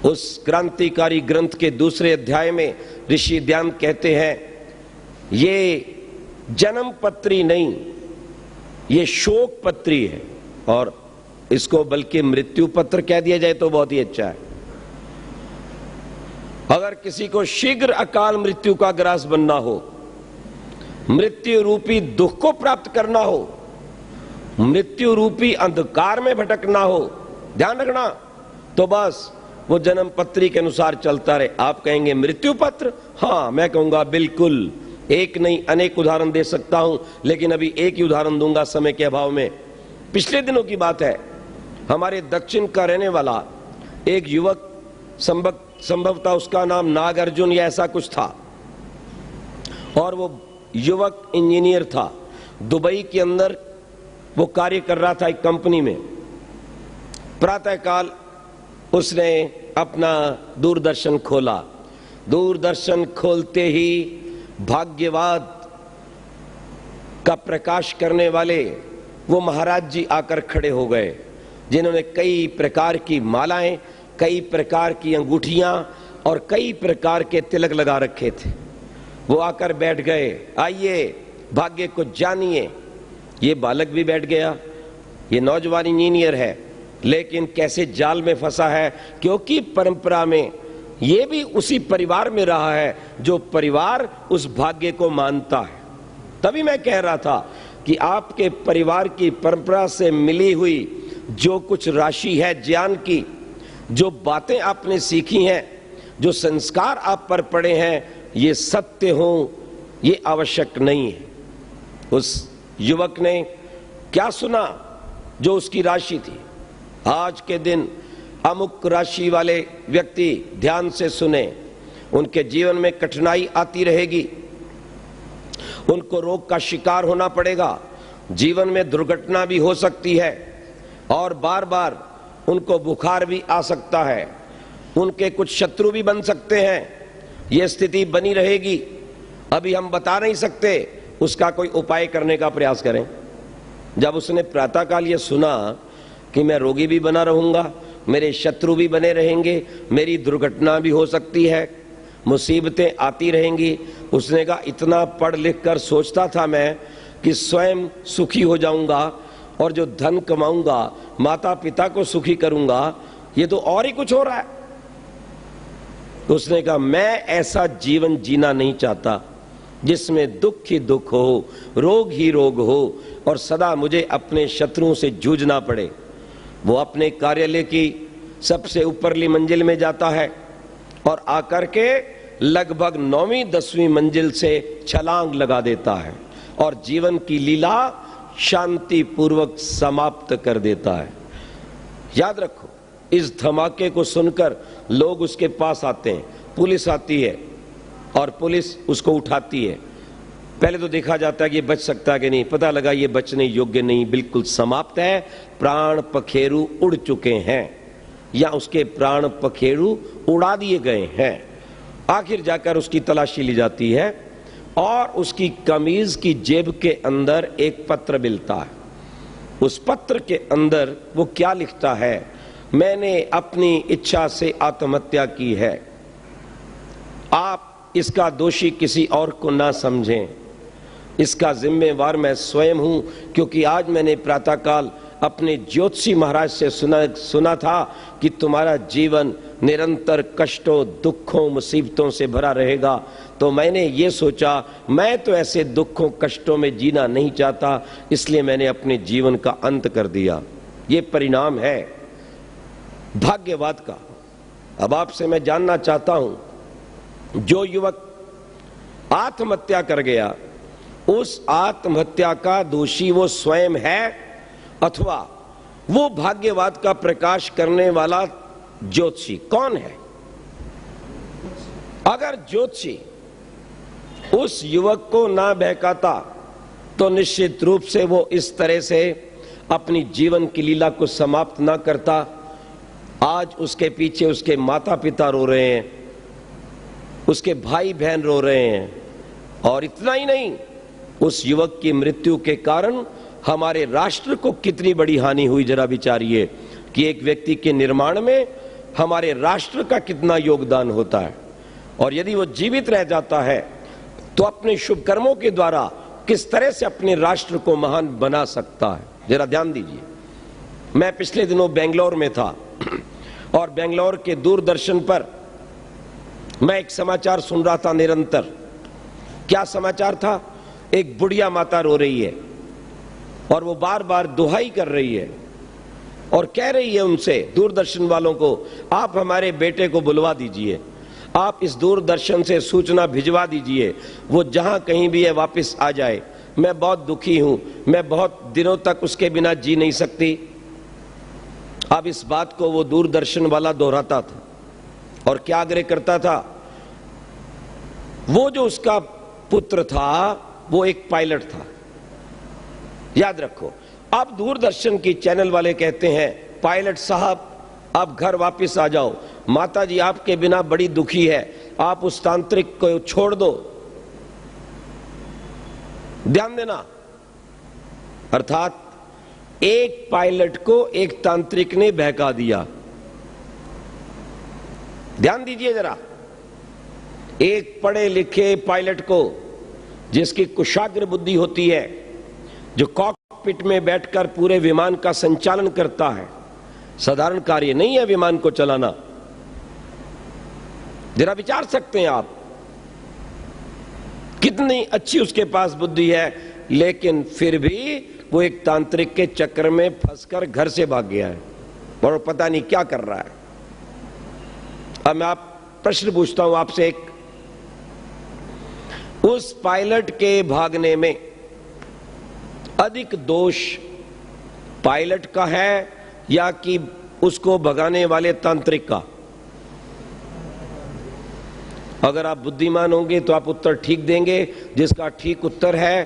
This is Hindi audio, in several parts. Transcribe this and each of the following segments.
उस क्रांतिकारी ग्रंथ के दूसरे अध्याय में ऋषि ध्यान कहते हैं, ये जन्म पत्री नहीं, ये शोक पत्री है, और इसको बल्कि मृत्यु पत्र कह दिया जाए तो बहुत ही अच्छा है। अगर किसी को शीघ्र अकाल मृत्यु का ग्रास बनना हो, मृत्यु रूपी दुख को प्राप्त करना हो, मृत्यु रूपी अंधकार में भटकना हो, ध्यान रखना, तो बस वो जन्म पत्री के अनुसार चलता रहे। आप कहेंगे मृत्यु पत्र? हां, मैं कहूंगा बिल्कुल, एक नहीं अनेक उदाहरण दे सकता हूं, लेकिन अभी एक ही उदाहरण दूंगा समय के अभाव में। पिछले दिनों की बात है, हमारे दक्षिण का रहने वाला एक युवक, संभवतः उसका नाम नागार्जुन या ऐसा कुछ था, और वो युवक इंजीनियर था। दुबई के अंदर वो कार्य कर रहा था एक कंपनी में। प्रातःकाल उसने अपना दूरदर्शन खोला। दूरदर्शन खोलते ही भाग्यवाद का प्रकाश करने वाले वो महाराज जी आकर खड़े हो गए, जिन्होंने कई प्रकार की मालाएं, कई प्रकार की अंगूठियां और कई प्रकार के तिलक लगा रखे थे। वो आकर बैठ गए, आइए भाग्य को जानिए। ये बालक भी बैठ गया। ये नौजवान इंजीनियर है, लेकिन कैसे जाल में फंसा है, क्योंकि परंपरा में ये भी उसी परिवार में रहा है जो परिवार उस भाग्य को मानता है। तभी मैं कह रहा था कि आपके परिवार की परंपरा से मिली हुई जो कुछ राशि है ज्ञान की, जो बातें आपने सीखी हैं, जो संस्कार आप पर पड़े हैं, ये सत्य हो ये आवश्यक नहीं है। उस युवक ने क्या सुना जो उसकी राशि थी? आज के दिन अमुक राशि वाले व्यक्ति ध्यान से सुने, उनके जीवन में कठिनाई आती रहेगी, उनको रोग का शिकार होना पड़ेगा, जीवन में दुर्घटना भी हो सकती है, और बार बार उनको बुखार भी आ सकता है, उनके कुछ शत्रु भी बन सकते हैं। यह स्थिति बनी रहेगी। अभी हम बता नहीं सकते, उसका कोई उपाय करने का प्रयास करें। जब उसने प्रातःकाल ये सुना कि मैं रोगी भी बना रहूंगा, मेरे शत्रु भी बने रहेंगे, मेरी दुर्घटना भी हो सकती है, मुसीबतें आती रहेंगी, उसने कहा इतना पढ़ लिख कर सोचता था मैं कि स्वयं सुखी हो जाऊंगा और जो धन कमाऊंगा माता पिता को सुखी करूंगा, ये तो और ही कुछ हो रहा है। उसने कहा मैं ऐसा जीवन जीना नहीं चाहता जिसमें दुख ही दुख हो, रोग ही रोग हो, और सदा मुझे अपने शत्रुओं से जूझना पड़े। वो अपने कार्यालय की सबसे ऊपरली मंजिल में जाता है और आकर के लगभग 9वीं 10वीं मंजिल से छलांग लगा देता है और जीवन की लीला शांति पूर्वक समाप्त कर देता है। याद रखो, इस धमाके को सुनकर लोग उसके पास आते हैं, पुलिस आती है और पुलिस उसको उठाती है। पहले तो देखा जाता है कि ये बच सकता है कि नहीं, पता लगा ये बचने योग्य नहीं, बिल्कुल समाप्त है, प्राण पखेरु उड़ चुके हैं या उसके प्राण पखेरु उड़ा दिए गए हैं। आखिर जाकर उसकी तलाशी ली जाती है और उसकी कमीज की जेब के अंदर एक पत्र मिलता है। उस पत्र के अंदर वो क्या लिखता है? मैंने अपनी इच्छा से आत्महत्या की है, आप इसका दोषी किसी और को ना समझें, इसका जिम्मेवार मैं स्वयं हूं, क्योंकि आज मैंने प्रातःकाल अपने ज्योतिषी महाराज से सुना था कि तुम्हारा जीवन निरंतर कष्टों, दुखों, मुसीबतों से भरा रहेगा। तो मैंने ये सोचा मैं तो ऐसे दुखों, कष्टों में जीना नहीं चाहता, इसलिए मैंने अपने जीवन का अंत कर दिया। ये परिणाम है भाग्यवाद का। अब आपसे मैं जानना चाहता हूं, जो युवक आत्महत्या कर गया, उस आत्महत्या का दोषी वो स्वयं है अथवा वो भाग्यवाद का प्रकाश करने वाला ज्योतिषी? कौन है? अगर ज्योतिषी उस युवक को ना बहकाता तो निश्चित रूप से वो इस तरह से अपनी जीवन की लीला को समाप्त ना करता। आज उसके पीछे उसके माता पिता रो रहे हैं, उसके भाई बहन रो रहे हैं, और इतना ही नहीं, उस युवक की मृत्यु के कारण हमारे राष्ट्र को कितनी बड़ी हानि हुई। जरा विचारिए कि एक व्यक्ति के निर्माण में हमारे राष्ट्र का कितना योगदान होता है, और यदि वो जीवित रह जाता है तो अपने शुभ कर्मों के द्वारा किस तरह से अपने राष्ट्र को महान बना सकता है। जरा ध्यान दीजिए, मैं पिछले दिनों बेंगलोर में था और बेंगलोर के दूरदर्शन पर मैं एक समाचार सुन रहा था निरंतर। क्या समाचार था? एक बुढ़िया माता रो रही है और वो बार बार दुहाई कर रही है और कह रही है उनसे, दूरदर्शन वालों को, आप हमारे बेटे को बुलवा दीजिए, आप इस दूरदर्शन से सूचना भिजवा दीजिए, वो जहां कहीं भी है वापस आ जाए। मैं बहुत दुखी हूं, मैं बहुत दिनों तक उसके बिना जी नहीं सकती। अब इस बात को वो दूरदर्शन वाला दोहराता था और क्या आग्रह करता था? वो जो उसका पुत्र था वो एक पायलट था, याद रखो। अब दूरदर्शन की चैनल वाले कहते हैं, पायलट साहब आप घर वापस आ जाओ, माता जी आपके बिना बड़ी दुखी है, आप उस तांत्रिक को छोड़ दो। ध्यान देना, अर्थात एक पायलट को एक तांत्रिक ने बहका दिया। ध्यान दीजिए जरा, एक पढ़े लिखे पायलट को, जिसकी कुशाग्र बुद्धि होती है, जो कॉकपिट में बैठकर पूरे विमान का संचालन करता है, साधारण कार्य नहीं है विमान को चलाना। जरा विचार सकते हैं आप, कितनी अच्छी उसके पास बुद्धि है, लेकिन फिर भी वो एक तांत्रिक के चक्कर में फंसकर घर से भाग गया है और पता नहीं क्या कर रहा है। अब मैं आप प्रश्न पूछता हूं आपसे, एक उस पायलट के भागने में अधिक दोष पायलट का है या कि उसको भगाने वाले तांत्रिक का? अगर आप बुद्धिमान होंगे तो आप उत्तर ठीक देंगे, जिसका ठीक उत्तर है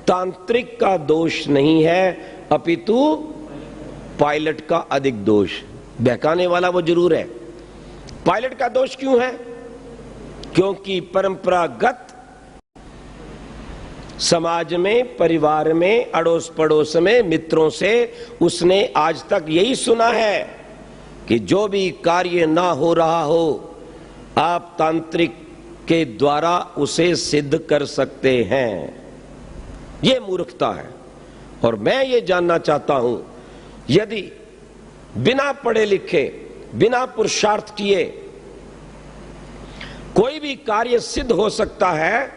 तांत्रिक का दोष नहीं है, अपितु पायलट का अधिक दोष। बहकाने वाला वो जरूर है, पायलट का दोष क्यों है? क्योंकि परंपरागत समाज में, परिवार में, अड़ोस पड़ोस में, मित्रों से उसने आज तक यही सुना है कि जो भी कार्य ना हो रहा हो आप तांत्रिक के द्वारा उसे सिद्ध कर सकते हैं। ये मूर्खता है। और मैं ये जानना चाहता हूं, यदि बिना पढ़े लिखे, बिना पुरुषार्थ किए कोई भी कार्य सिद्ध हो सकता है,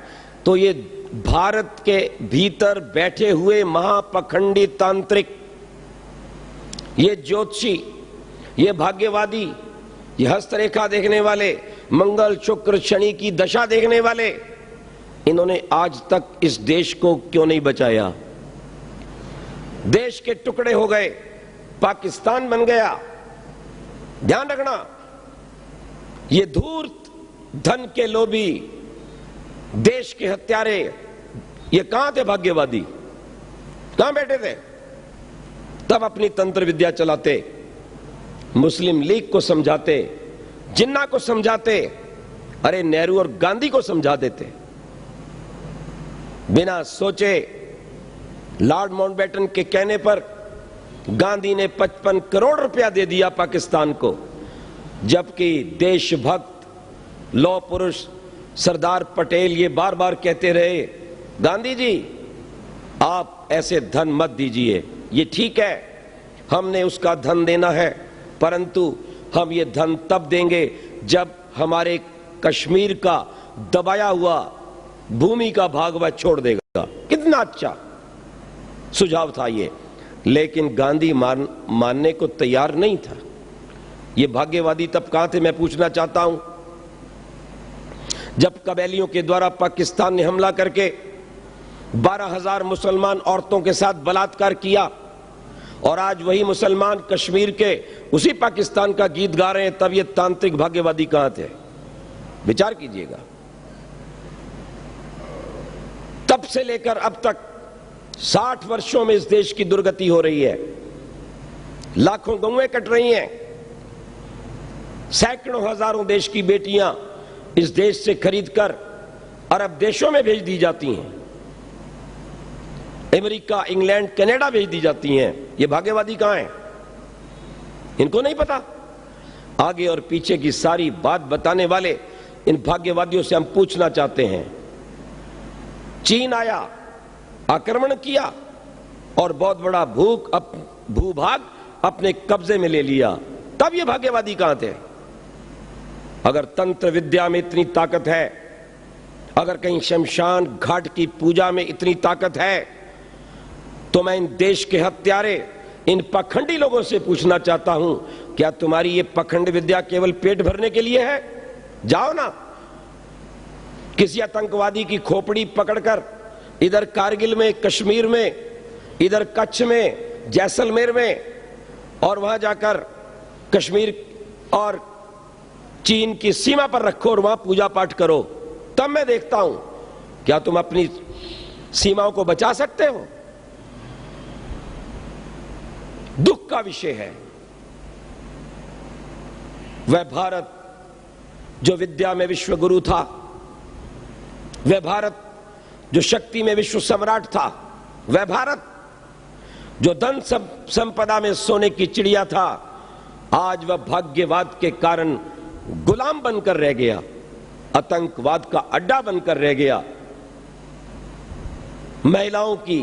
तो ये भारत के भीतर बैठे हुए महापखंडी तांत्रिक, ये ज्योतिषी, ये भाग्यवादी, ये हस्तरेखा देखने वाले, मंगल शुक्र शनि की दशा देखने वाले, इन्होंने आज तक इस देश को क्यों नहीं बचाया? देश के टुकड़े हो गए, पाकिस्तान बन गया। ध्यान रखना, ये धूर्त धन के लोभी, देश के हत्यारे, ये कहां थे भाग्यवादी? कहां बैठे थे? तब अपनी तंत्र विद्या चलाते, मुस्लिम लीग को समझाते, जिन्ना को समझाते, अरे नेहरू और गांधी को समझा देते। बिना सोचे लॉर्ड माउंटबेटन के कहने पर गांधी ने 55 करोड़ रुपया दे दिया पाकिस्तान को, जबकि देशभक्त लौह पुरुष सरदार पटेल ये बार बार कहते रहे, गांधी जी आप ऐसे धन मत दीजिए, ये ठीक है हमने उसका धन देना है, परंतु हम ये धन तब देंगे जब हमारे कश्मीर का दबाया हुआ भूमि का भाग वह छोड़ देगा। कितना अच्छा सुझाव था ये, लेकिन गांधी मानने को तैयार नहीं था। ये भाग्यवादी तब कहां थे मैं पूछना चाहता हूं, जब कबैलियों के द्वारा पाकिस्तान ने हमला करके 12,000 मुसलमान औरतों के साथ बलात्कार किया, और आज वही मुसलमान कश्मीर के उसी पाकिस्तान का गीत गा रहे हैं, तब ये तांत्रिक भाग्यवादी कहां थे? विचार कीजिएगा। तब से लेकर अब तक 60 वर्षों में इस देश की दुर्गति हो रही है, लाखों गौएं कट रही हैं, सैकड़ों हजारों देश की बेटियां इस देश से खरीदकर अरब देशों में भेज दी जाती हैं, अमेरिका, इंग्लैंड, कनाडा भेज दी जाती हैं। ये भाग्यवादी कहां हैं? इनको नहीं पता। आगे और पीछे की सारी बात बताने वाले इन भाग्यवादियों से हम पूछना चाहते हैं। चीन आया, आक्रमण किया और बहुत बड़ा भूभाग अपने कब्जे में ले लिया, तब ये भाग्यवादी कहां थे? अगर तंत्र विद्या में इतनी ताकत है, अगर कहीं शमशान घाट की पूजा में इतनी ताकत है, तो मैं इन देश के हत्यारे, इन पखंडी लोगों से पूछना चाहता हूं, क्या तुम्हारी ये पखंड विद्या केवल पेट भरने के लिए है? जाओ ना, किसी आतंकवादी की खोपड़ी पकड़कर इधर कारगिल में, कश्मीर में, इधर कच्छ में, जैसलमेर में, और वहां जाकर कश्मीर और चीन की सीमा पर रखो और वहां पूजा पाठ करो, तब मैं देखता हूं क्या तुम अपनी सीमाओं को बचा सकते हो। दुख का विषय है, वह भारत जो विद्या में विश्व गुरु था, वह भारत जो शक्ति में विश्व सम्राट था, वह भारत जो धन संपदा में सोने की चिड़िया था, आज वह भाग्यवाद के कारण गुलाम बनकर रह गया, आतंकवाद का अड्डा बनकर रह गया, महिलाओं की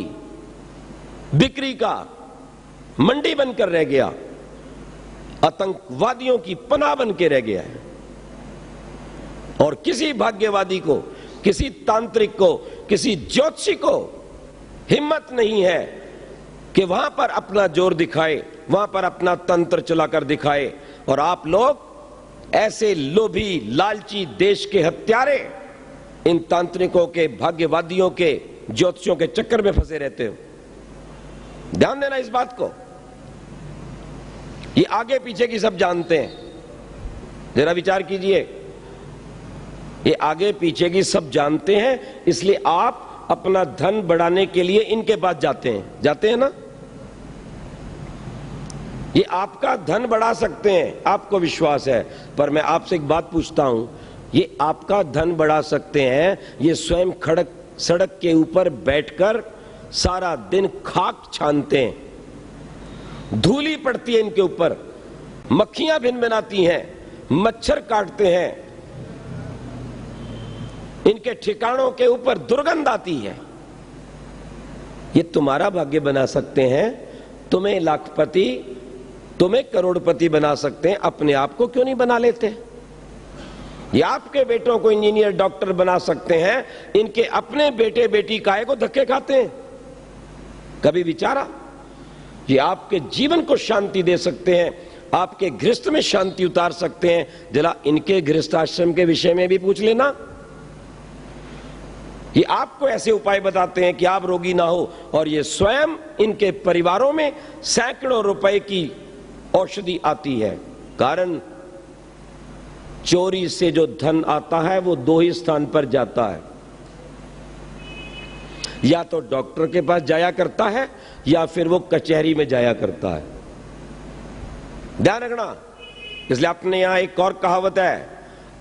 बिक्री का मंडी बनकर रह गया, आतंकवादियों की पनाह बन के रह गया है। और किसी भाग्यवादी को, किसी तांत्रिक को, किसी ज्योतिषी को हिम्मत नहीं है कि वहां पर अपना जोर दिखाए, वहां पर अपना तंत्र चलाकर दिखाए। और आप लोग ऐसे लोभी, लालची देश के हत्यारे इन तांत्रिकों के, भाग्यवादियों के, ज्योतिषियों के चक्कर में फंसे रहते हो। ध्यान देना इस बात को। ये आगे पीछे की सब जानते हैं, जरा विचार कीजिए। ये आगे पीछे की सब जानते हैं, इसलिए आप अपना धन बढ़ाने के लिए इनके पास जाते हैं ना। ये आपका धन बढ़ा सकते हैं, आपको विश्वास है, पर मैं आपसे एक बात पूछता हूं, ये आपका धन बढ़ा सकते हैं, ये स्वयं सड़क के ऊपर बैठकर सारा दिन खाक छानते हैं, धूली पड़ती है इनके ऊपर, मक्खियां भिनभिनाती हैं, मच्छर काटते हैं, इनके ठिकानों के ऊपर दुर्गंध आती है। ये तुम्हारा भाग्य बना सकते हैं, तुम्हें लाखपति, तुम्हें करोड़पति बना सकते हैं, अपने आप को क्यों नहीं बना लेते? ये आपके बेटों को इंजीनियर, डॉक्टर बना सकते हैं, इनके अपने बेटे बेटी काहे को धक्के खाते हैं? कभी विचारा? ये आपके जीवन को शांति दे सकते हैं, आपके गृहस्थ में शांति उतार सकते हैं। जरा इनके गृहस्थाश्रम के विषय में भी पूछ लेना। ये आपको ऐसे उपाय बताते हैं कि आप रोगी ना हो, और ये स्वयं इनके परिवारों में सैकड़ों रुपए की औषधि आती है। कारण चोरी से जो धन आता है वो दो ही स्थान पर जाता है, या तो डॉक्टर के पास जाया करता है, या फिर वो कचहरी में जाया करता है। ध्यान रखना। इसलिए अपने यहां एक और कहावत है,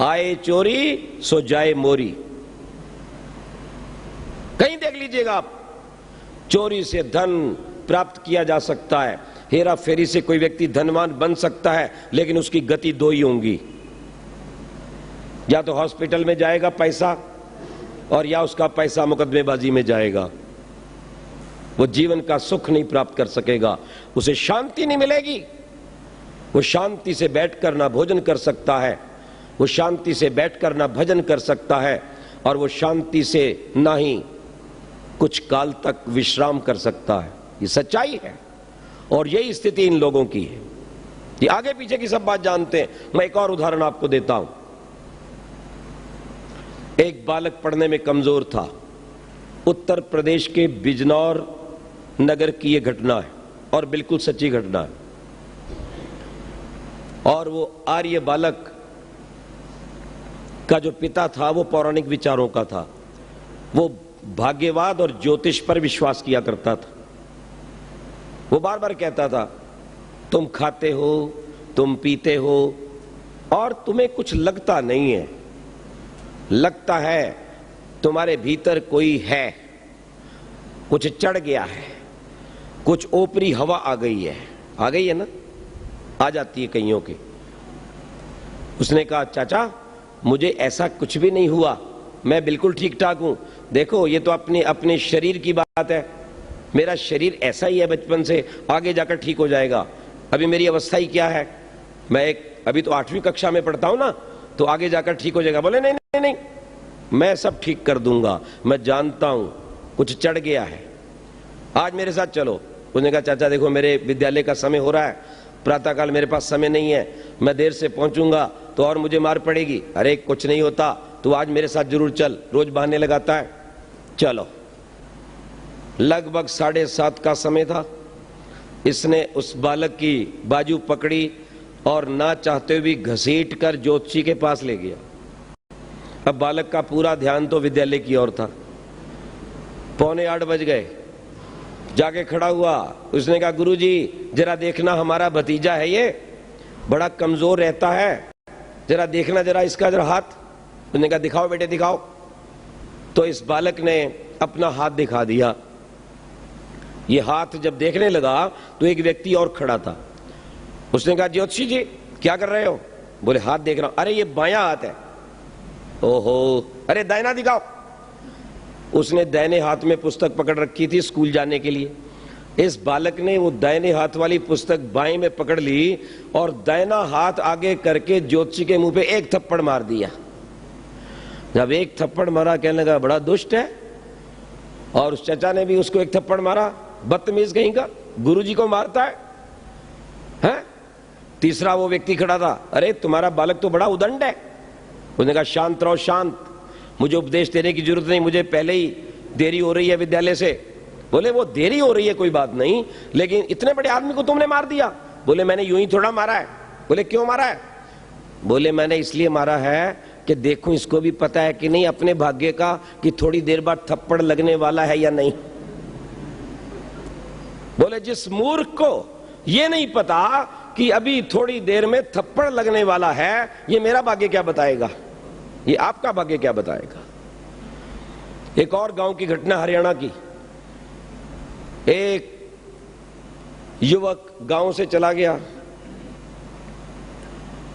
आए चोरी सो जाए मोरी। कहीं देख लीजिएगा आप, चोरी से धन प्राप्त किया जा सकता है, हेरा फेरी से कोई व्यक्ति धनवान बन सकता है, लेकिन उसकी गति दो ही होंगी, या तो हॉस्पिटल में जाएगा पैसा, और या उसका पैसा मुकदमेबाजी में जाएगा। वो जीवन का सुख नहीं प्राप्त कर सकेगा, उसे शांति नहीं मिलेगी। वो शांति से बैठकर ना भोजन कर सकता है, वो शांति से बैठकर ना भजन कर सकता है, और वो शांति से ना ही कुछ काल तक विश्राम कर सकता है। ये सच्चाई है, और यही स्थिति इन लोगों की है। ये आगे पीछे की सब बात जानते हैं। मैं एक और उदाहरण आपको देता हूं। एक बालक पढ़ने में कमजोर था, उत्तर प्रदेश के बिजनौर नगर की यह घटना है, और बिल्कुल सच्ची घटना है। और वो आर्य बालक का जो पिता था वो पौराणिक विचारों का था, वो भाग्यवाद और ज्योतिष पर विश्वास किया करता था। वो बार बार कहता था, तुम खाते हो, तुम पीते हो, और तुम्हें कुछ लगता नहीं है, लगता है तुम्हारे भीतर कोई है, कुछ चढ़ गया है, कुछ ऊपरी हवा आ गई है ना, आ जाती है कईयों के। उसने कहा चाचा मुझे ऐसा कुछ भी नहीं हुआ, मैं बिल्कुल ठीक ठाक हूं। देखो ये तो अपने अपने शरीर की बात है, मेरा शरीर ऐसा ही है बचपन से, आगे जाकर ठीक हो जाएगा। अभी मेरी अवस्था ही क्या है, मैं अभी तो 8वीं कक्षा में पढ़ता हूं ना, तो आगे जाकर ठीक हो जाएगा। बोले नहीं नहीं नहीं, मैं सब ठीक कर दूंगा, मैं जानता हूं कुछ चढ़ गया है, आज मेरे साथ चलो। उसने कहा चाचा देखो मेरे विद्यालय का समय हो रहा है, प्रातःकाल मेरे पास समय नहीं है, मैं देर से पहुंचूंगा तो और मुझे मार पड़ेगी। अरे कुछ नहीं होता, तू आज मेरे साथ जरूर चल, रोज बहाने लगाता है। चलो, लगभग 7:30 का समय था। इसने उस बालक की बाजू पकड़ी और ना चाहते हुए घसीट कर ज्योतिषी के पास ले गया। अब बालक का पूरा ध्यान तो विद्यालय की ओर था। 7:45 बज गए, जाके खड़ा हुआ। उसने कहा गुरुजी जरा देखना, हमारा भतीजा है ये, बड़ा कमजोर रहता है, जरा देखना जरा इसका जरा हाथ। उसने कहा दिखाओ बेटे दिखाओ। तो इस बालक ने अपना हाथ दिखा दिया। ये हाथ जब देखने लगा तो एक व्यक्ति और खड़ा था। उसने कहा ज्योतिषी जी क्या कर रहे हो? बोले हाथ देख रहा हूं। अरे ये बायां हाथ है। ओहो, अरे दाहिना दिखाओ। उसने दाहिने हाथ में पुस्तक पकड़ रखी थी स्कूल जाने के लिए। इस बालक ने वो दाहिने हाथ वाली पुस्तक बाएं में पकड़ ली और दाहिना हाथ आगे करके ज्योतिषी के मुंह पे एक थप्पड़ मार दिया। जब एक थप्पड़ मारा कहने लगा बड़ा दुष्ट है, और उस चचा ने भी उसको एक थप्पड़ मारा, बदतमीज कहीं का, गुरुजी को मारता है, हैं? तीसरा वो व्यक्ति खड़ा था, अरे तुम्हारा बालक तो बड़ा उदंड है। उसने कहा शांत रहो शांत, मुझे उपदेश देने की जरूरत नहीं, मुझे पहले ही देरी हो रही है विद्यालय से। बोले वो देरी हो रही है कोई बात नहीं, लेकिन इतने बड़े आदमी को तुमने मार दिया। बोले मैंने यूं ही थोड़ा मारा है। बोले क्यों मारा है? बोले मैंने इसलिए मारा है कि देखो इसको भी पता है कि नहीं अपने भाग्य का, कि थोड़ी देर बाद थप्पड़ लगने वाला है या नहीं। बोले जिस मूर्ख को ये नहीं पता कि अभी थोड़ी देर में थप्पड़ लगने वाला है, ये मेरा भाग्य क्या बताएगा, ये आपका भाग्य क्या बताएगा। एक और गांव की घटना हरियाणा की। एक युवक गांव से चला गया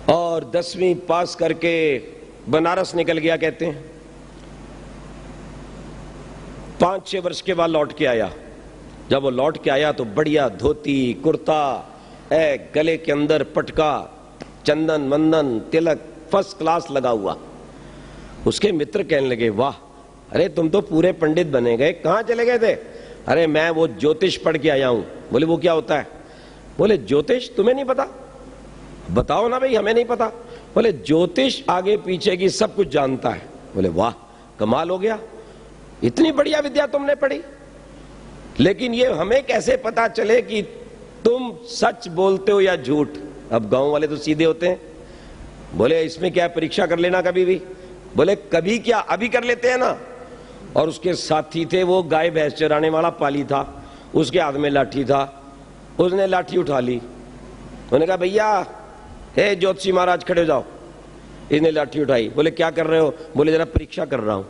और 10वीं पास करके बनारस निकल गया कहते हैं। 5-6 वर्ष के बाद लौट के आया। जब वो लौट के आया तो बढ़िया धोती कुर्ता, गले के अंदर पटका, चंदन मंदन तिलक फर्स्ट क्लास लगा हुआ। उसके मित्र कहने लगे वाह, अरे तुम तो पूरे पंडित बने गए, कहां चले गए थे? अरे मैं वो ज्योतिष पढ़ के आया हूं। बोले वो क्या होता है? बोले ज्योतिष तुम्हें नहीं पता? बताओ ना भाई, हमें नहीं पता। बोले ज्योतिष आगे पीछे की सब कुछ जानता है। बोले वाह कमाल हो गया, इतनी बढ़िया विद्या तुमने पढ़ी, लेकिन ये हमें कैसे पता चले कि तुम सच बोलते हो या झूठ? अब गांव वाले तो सीधे होते हैं। बोले इसमें क्या परीक्षा कर लेना कभी भी। बोले कभी क्या, अभी कर लेते हैं ना। और उसके साथी थे वो गाय भैंस चराने वाला पाली था, उसके हाथ में लाठी था, उसने लाठी उठा ली। उन्होंने कहा भैया हे ज्योतिषी महाराज खड़े हो जाओ। इसने लाठी उठाई। बोले क्या कर रहे हो? बोले जरा परीक्षा कर रहा हूं।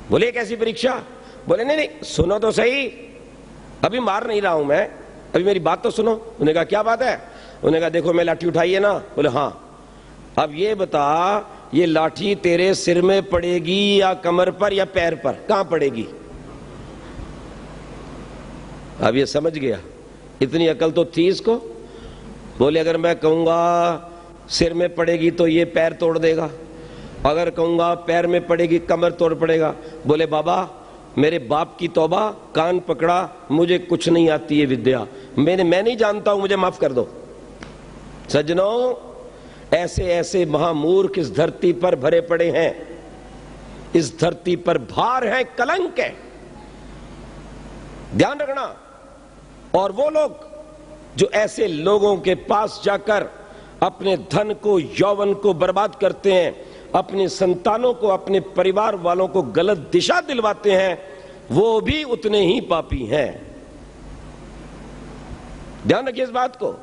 बोले कैसी परीक्षा? बोले नहीं नहीं सुनो तो सही, अभी मार नहीं रहा हूं मैं, अभी मेरी बात तो सुनो। उन्होंने कहा क्या बात है? उन्होंने कहा देखो मैं लाठी उठाई है ना। बोले हाँ। अब ये बता, ये लाठी तेरे सिर में पड़ेगी या कमर पर या पैर पर, कहां पड़ेगी? अब ये समझ गया, इतनी अकल तो थी इसको। बोले अगर मैं कहूंगा सिर में पड़ेगी तो ये पैर तोड़ देगा, अगर कहूंगा पैर में पड़ेगी कमर तोड़ पड़ेगा। बोले बाबा मेरे बाप की तौबा, कान पकड़ा, मुझे कुछ नहीं आती है विद्या, मैं नहीं जानता हूं, मुझे माफ कर दो। सज्जनों ऐसे ऐसे महामूर्ख इस धरती पर भरे पड़े हैं, इस धरती पर भार है, कलंक है, ध्यान रखना। और वो लोग जो ऐसे लोगों के पास जाकर अपने धन को यौवन को बर्बाद करते हैं, अपने संतानों को अपने परिवार वालों को गलत दिशा दिलवाते हैं, वो भी उतने ही पापी हैं। ध्यान रखिए इस बात को।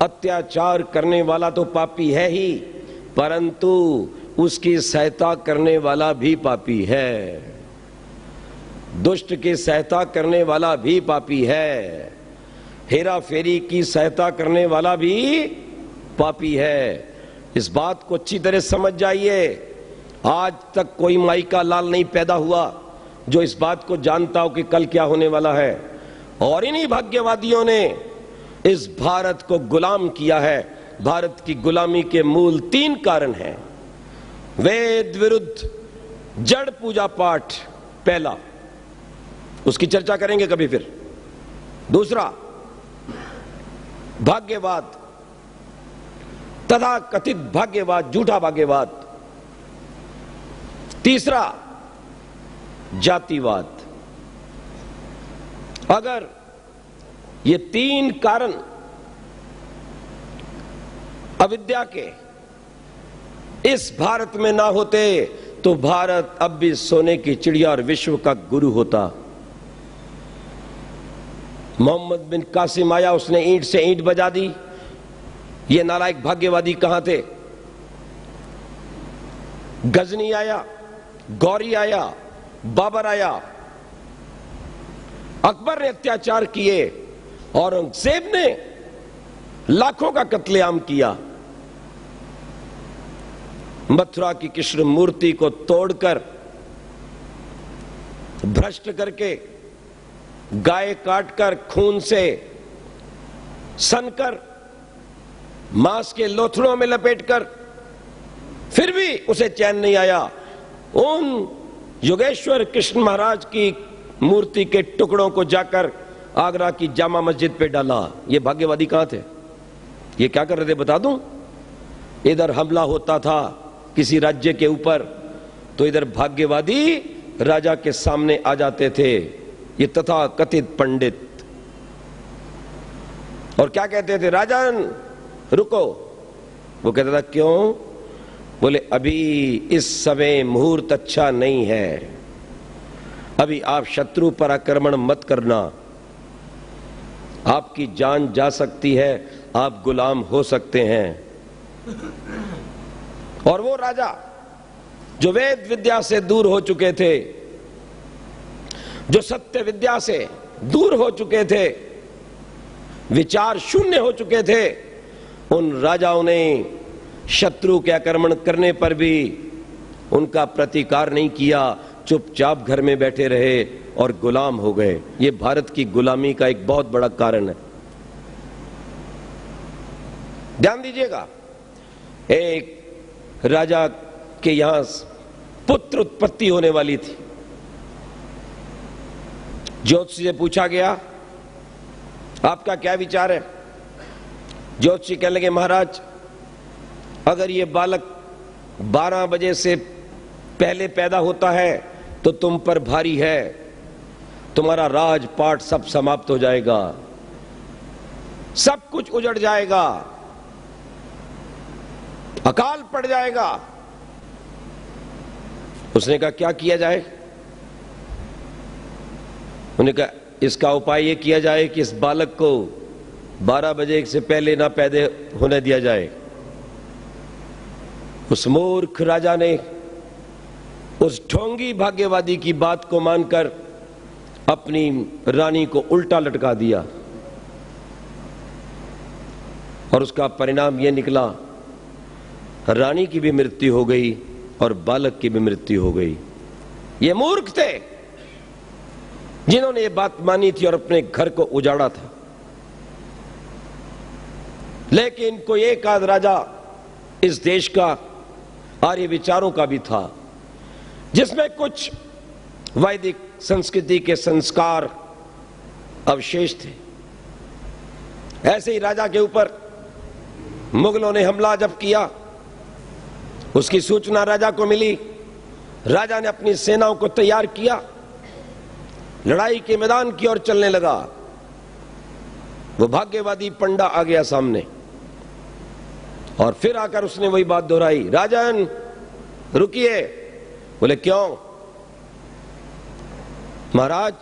अत्याचार करने वाला तो पापी है ही, परंतु उसकी सहायता करने वाला भी पापी है, दुष्ट की सहायता करने वाला भी पापी है, हेरा फेरी की सहायता करने वाला भी पापी है, इस बात को अच्छी तरह समझ जाइए, आज तक कोई माई का लाल नहीं पैदा हुआ जो इस बात को जानता हो कि कल क्या होने वाला है। और इन्हीं भाग्यवादियों ने इस भारत को गुलाम किया है। भारत की गुलामी के मूल 3 कारण हैं। वेद विरुद्ध जड़ पूजा पाठ पहला, उसकी चर्चा करेंगे कभी फिर। दूसरा, भाग्यवाद, तथा कथित भाग्यवाद, झूठा भाग्यवाद। तीसरा, जातिवाद। अगर ये 3 कारण अविद्या के इस भारत में ना होते तो भारत अब भी सोने की चिड़िया और विश्व का गुरु होता। मोहम्मद बिन कासिम आया, उसने ईंट से ईंट बजा दी। ये नालायक भाग्यवादी कहां थे? गजनी आया, गौरी आया, बाबर आया, अकबर ने अत्याचार किए, औरंगजेब ने लाखों का कत्लेआम किया। मथुरा की कृष्ण मूर्ति को तोड़कर, भ्रष्ट करके, गाय काटकर, खून से सनकर, मांस के लोथड़ों में लपेटकर, फिर भी उसे चैन नहीं आया। उन योगेश्वर कृष्ण महाराज की मूर्ति के टुकड़ों को जाकर आगरा की जामा मस्जिद पे डाला। ये भाग्यवादी कहां थे? ये क्या कर रहे थे बता दूं? इधर हमला होता था किसी राज्य के ऊपर तो इधर भाग्यवादी राजा के सामने आ जाते थे, ये तथा कथित पंडित। और क्या कहते थे? राजन रुको। वो कहता था क्यों? बोले अभी इस समय मुहूर्त अच्छा नहीं है, अभी आप शत्रु पर आक्रमण मत करना, आपकी जान जा सकती है, आप गुलाम हो सकते हैं। और वो राजा जो वेद विद्या से दूर हो चुके थे, जो सत्य विद्या से दूर हो चुके थे, विचार शून्य हो चुके थे, उन राजाओं ने शत्रु के आक्रमण करने पर भी उनका प्रतिकार नहीं किया, चुपचाप घर में बैठे रहे और गुलाम हो गए। ये भारत की गुलामी का एक बहुत बड़ा कारण है। ध्यान दीजिएगा, एक राजा के यहां पुत्र उत्पत्ति होने वाली थी। ज्योतिषी से पूछा गया आपका क्या विचार है? ज्योतिषी कहने लगे महाराज अगर ये बालक 12 बजे से पहले पैदा होता है तो तुम पर भारी है, तुम्हारा राजपाट सब समाप्त हो जाएगा, सब कुछ उजड़ जाएगा, अकाल पड़ जाएगा। उसने कहा क्या किया जाए? उन्होंने कहा इसका उपाय यह किया जाए कि इस बालक को 12 बजे से पहले ना पैदा होने दिया जाए। उस मूर्ख राजा ने उस ढोंगी भाग्यवादी की बात को मानकर अपनी रानी को उल्टा लटका दिया और उसका परिणाम यह निकला रानी की भी मृत्यु हो गई और बालक की भी मृत्यु हो गई। ये मूर्ख थे जिन्होंने ये बात मानी थी और अपने घर को उजाड़ा था। लेकिन कोई एक आध राजा इस देश का आर्य विचारों का भी था जिसमें कुछ वैदिक संस्कृति के संस्कार अवशेष थे। ऐसे ही राजा के ऊपर मुगलों ने हमला जब किया, उसकी सूचना राजा को मिली, राजा ने अपनी सेनाओं को तैयार किया, लड़ाई के मैदान की ओर चलने लगा। वो भाग्यवादी पंडा आ गया सामने और फिर आकर उसने वही बात दोहराई, राजन रुकिए। बोले क्यों? महाराज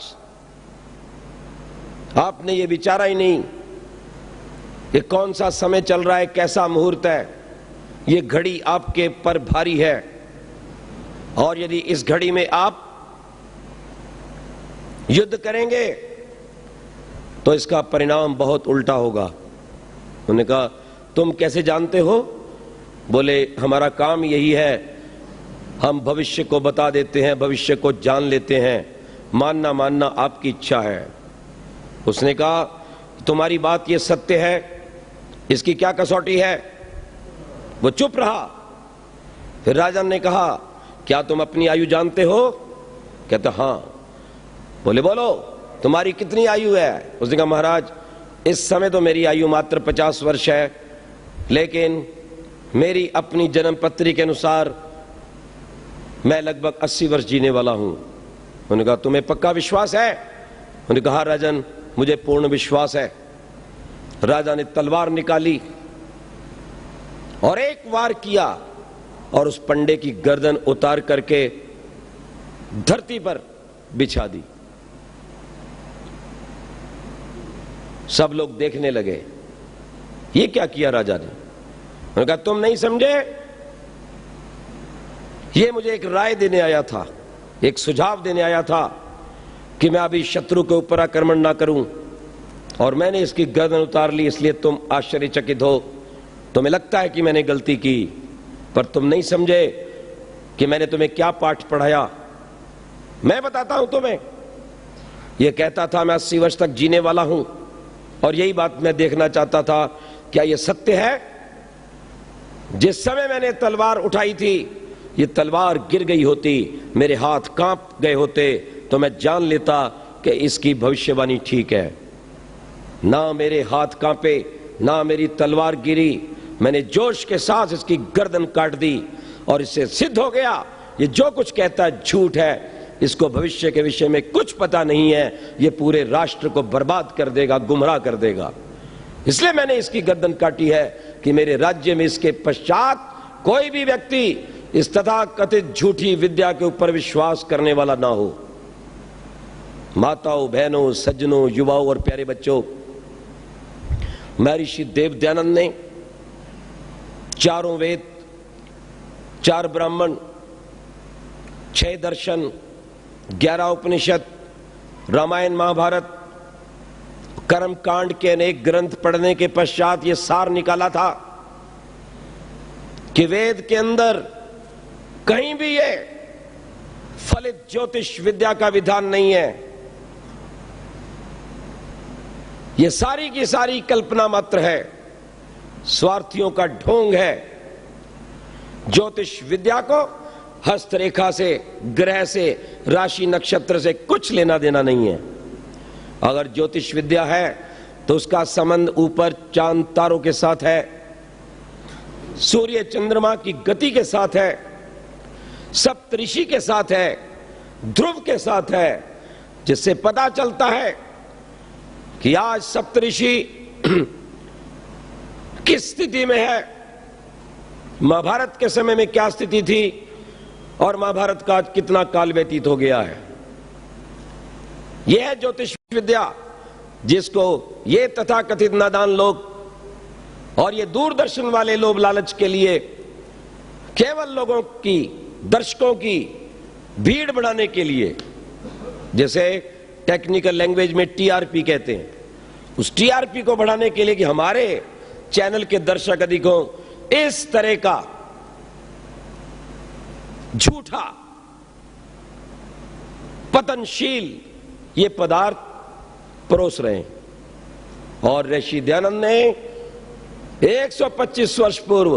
आपने ये विचारा ही नहीं कि कौन सा समय चल रहा है, कैसा मुहूर्त है। ये घड़ी आपके पर भारी है और यदि इस घड़ी में आप युद्ध करेंगे तो इसका परिणाम बहुत उल्टा होगा। उन्होंने कहा तुम कैसे जानते हो? बोले हमारा काम यही है, हम भविष्य को बता देते हैं, भविष्य को जान लेते हैं, मानना मानना आपकी इच्छा है। उसने कहा तुम्हारी बात ये सत्य है, इसकी क्या कसौटी है? वो चुप रहा। फिर राजन ने कहा क्या तुम अपनी आयु जानते हो? कहते हां। बोले बोलो तुम्हारी कितनी आयु है? उसने कहा महाराज इस समय तो मेरी आयु मात्र 50 वर्ष है, लेकिन मेरी अपनी जन्मपत्री के अनुसार मैं लगभग 80 वर्ष जीने वाला हूं। उन्होंने कहा तुम्हें पक्का विश्वास है? उन्होंने कहा राजन मुझे पूर्ण विश्वास है। राजा ने तलवार निकाली और एक वार किया और उस पंडे की गर्दन उतार करके धरती पर बिछा दी। सब लोग देखने लगे ये क्या किया राजा ने। उन्होंने कहा तुम नहीं समझे, ये मुझे एक राय देने आया था, एक सुझाव देने आया था कि मैं अभी शत्रु के ऊपर आक्रमण ना करूं, और मैंने इसकी गर्दन उतार ली, इसलिए तुम आश्चर्यचकित हो। तुम्हें लगता है कि मैंने गलती की, पर तुम नहीं समझे कि मैंने तुम्हें क्या पाठ पढ़ाया। मैं बताता हूं तुम्हें। यह कहता था मैं 80 वर्ष तक जीने वाला हूं, और यही बात मैं देखना चाहता था क्या यह सत्य है। जिस समय मैंने तलवार उठाई थी, ये तलवार गिर गई होती, मेरे हाथ कांप गए होते, तो मैं जान लेता कि इसकी भविष्यवाणी ठीक है। ना मेरे हाथ कांपे, ना मेरी तलवार गिरी, मैंने जोश के साथ इसकी गर्दन काट दी, और इससे सिद्ध हो गया ये जो कुछ कहता है झूठ है, इसको भविष्य के विषय में कुछ पता नहीं है, ये पूरे राष्ट्र को बर्बाद कर देगा, गुमराह कर देगा। इसलिए मैंने इसकी गर्दन काटी है कि मेरे राज्य में इसके पश्चात कोई भी व्यक्ति इस तथाकथित झूठी विद्या के ऊपर विश्वास करने वाला ना हो। माताओं, बहनों, सज्जनों, युवाओं और प्यारे बच्चों, महर्षि देवदयानंद ने चारों वेद, 4 ब्राह्मण, 6 दर्शन, 11 उपनिषद, रामायण महाभारत, कर्म कांड के अनेक ग्रंथ पढ़ने के पश्चात यह सार निकाला था कि वेद के अंदर कहीं भी ये फलित ज्योतिष विद्या का विधान नहीं है। ये सारी की सारी कल्पना मात्र है, स्वार्थियों का ढोंग है। ज्योतिष विद्या को हस्तरेखा से, ग्रह से, राशि नक्षत्र से कुछ लेना देना नहीं है। अगर ज्योतिष विद्या है तो उसका संबंध ऊपर चांद तारों के साथ है, सूर्य चंद्रमा की गति के साथ है, सप्तऋषि के साथ है, ध्रुव के साथ है, जिससे पता चलता है कि आज सप्तऋषि किस स्थिति में है, महाभारत के समय में क्या स्थिति थी, और महाभारत का कितना काल व्यतीत हो गया है। यह है ज्योतिष विद्या, जिसको ये तथाकथित नादान लोग और ये दूरदर्शन वाले लोग लालच के लिए केवल लोगों की, दर्शकों की भीड़ बढ़ाने के लिए, जैसे टेक्निकल लैंग्वेज में टीआरपी कहते हैं, उस टीआरपी को बढ़ाने के लिए कि हमारे चैनल के दर्शक अधिक हो, इस तरह का झूठा पतनशील ये पदार्थ परोस रहे हैं। और ऋषि दयानंद ने 125 वर्ष पूर्व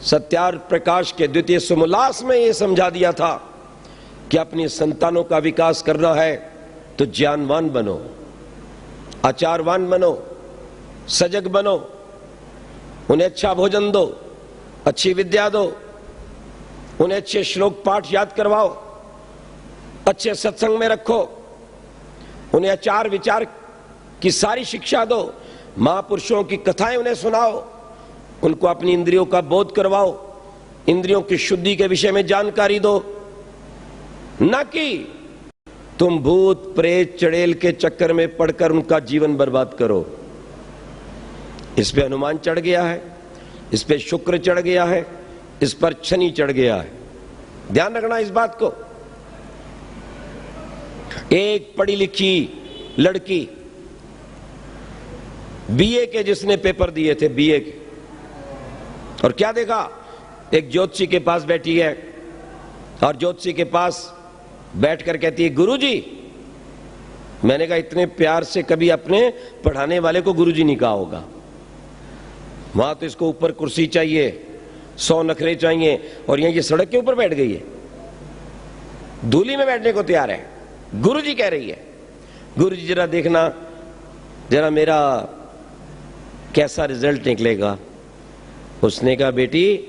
सत्यार्थ प्रकाश के द्वितीय समोल्लास में यह समझा दिया था कि अपनी संतानों का विकास करना है तो ज्ञानवान बनो, आचारवान बनो, सजग बनो, उन्हें अच्छा भोजन दो, अच्छी विद्या दो, उन्हें अच्छे श्लोक पाठ याद करवाओ, अच्छे सत्संग में रखो, उन्हें आचार विचार की सारी शिक्षा दो, महापुरुषों की कथाएं उन्हें सुनाओ, उनको अपनी इंद्रियों का बोध करवाओ, इंद्रियों की शुद्धि के विषय में जानकारी दो, न कि तुम भूत प्रेत चड़ेल के चक्कर में पड़कर उनका जीवन बर्बाद करो। इस पे हनुमान चढ़ गया है, इस पे शुक्र चढ़ गया है, इस पर शनि चढ़ गया है। ध्यान रखना इस बात को। एक पढ़ी लिखी लड़की, बीए के जिसने पेपर दिए थे, बीए के, और क्या देखा, एक ज्योतिषी के पास बैठी है और ज्योतिषी के पास बैठकर कहती है, गुरुजी। मैंने कहा इतने प्यार से कभी अपने पढ़ाने वाले को गुरुजी नहीं कहा होगा। वहां तो इसको ऊपर कुर्सी चाहिए, 100 नखरे चाहिए, और यहां ये सड़क के ऊपर बैठ गई है, धूली में बैठने को तैयार है। गुरुजी कह रही है, गुरुजी जरा देखना, जरा मेरा कैसा रिजल्ट निकलेगा। उसने कहा, बेटी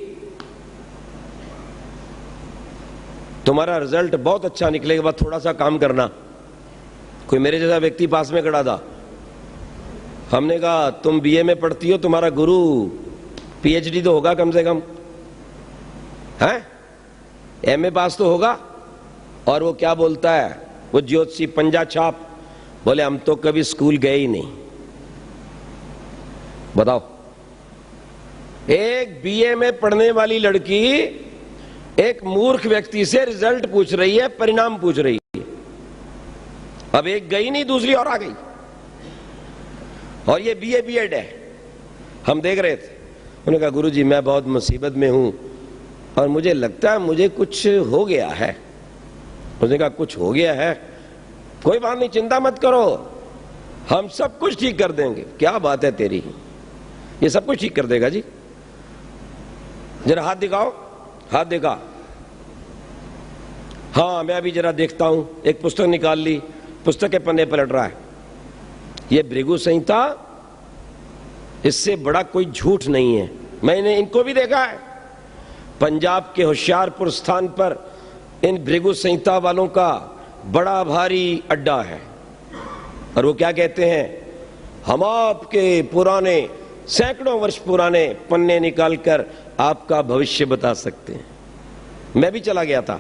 तुम्हारा रिजल्ट बहुत अच्छा निकलेगा, बस थोड़ा सा काम करना। कोई मेरे जैसा व्यक्ति पास में खड़ा था। हमने कहा, तुम बीए में पढ़ती हो, तुम्हारा गुरु पीएचडी तो होगा कम से कम, हैं? एमए पास तो होगा। और वो क्या बोलता है, वो ज्योतिषी पंजा छाप, बोले हम तो कभी स्कूल गए ही नहीं। बताओ, एक बीए में पढ़ने वाली लड़की एक मूर्ख व्यक्ति से रिजल्ट पूछ रही है, परिणाम पूछ रही है। अब एक गई नहीं, दूसरी और आ गई, और ये बीए बीएड है। हम देख रहे थे, उन्होंने कहा, गुरुजी मैं बहुत मुसीबत में हूं और मुझे लगता है मुझे कुछ हो गया है। उसने कहा, कुछ हो गया है? कोई बात नहीं, चिंता मत करो, हम सब कुछ ठीक कर देंगे। क्या बात है तेरी, ये सब कुछ ठीक कर देगा जी? जरा हाथ दिखाओ, हाथ दिखा। हाँ मैं अभी जरा देखता हूं। एक पुस्तक निकाल ली, पुस्तक के पन्ने पलट रहा है, ये भृगु संहिता, इससे बड़ा कोई झूठ नहीं है। मैंने इनको भी देखा है, पंजाब के होशियारपुर स्थान पर इन भृगु संहिता वालों का बड़ा भारी अड्डा है। और वो क्या कहते हैं, हम आपके पुराने सैकड़ों वर्ष पुराने पन्ने निकालकर आपका भविष्य बता सकते हैं। मैं भी चला गया था,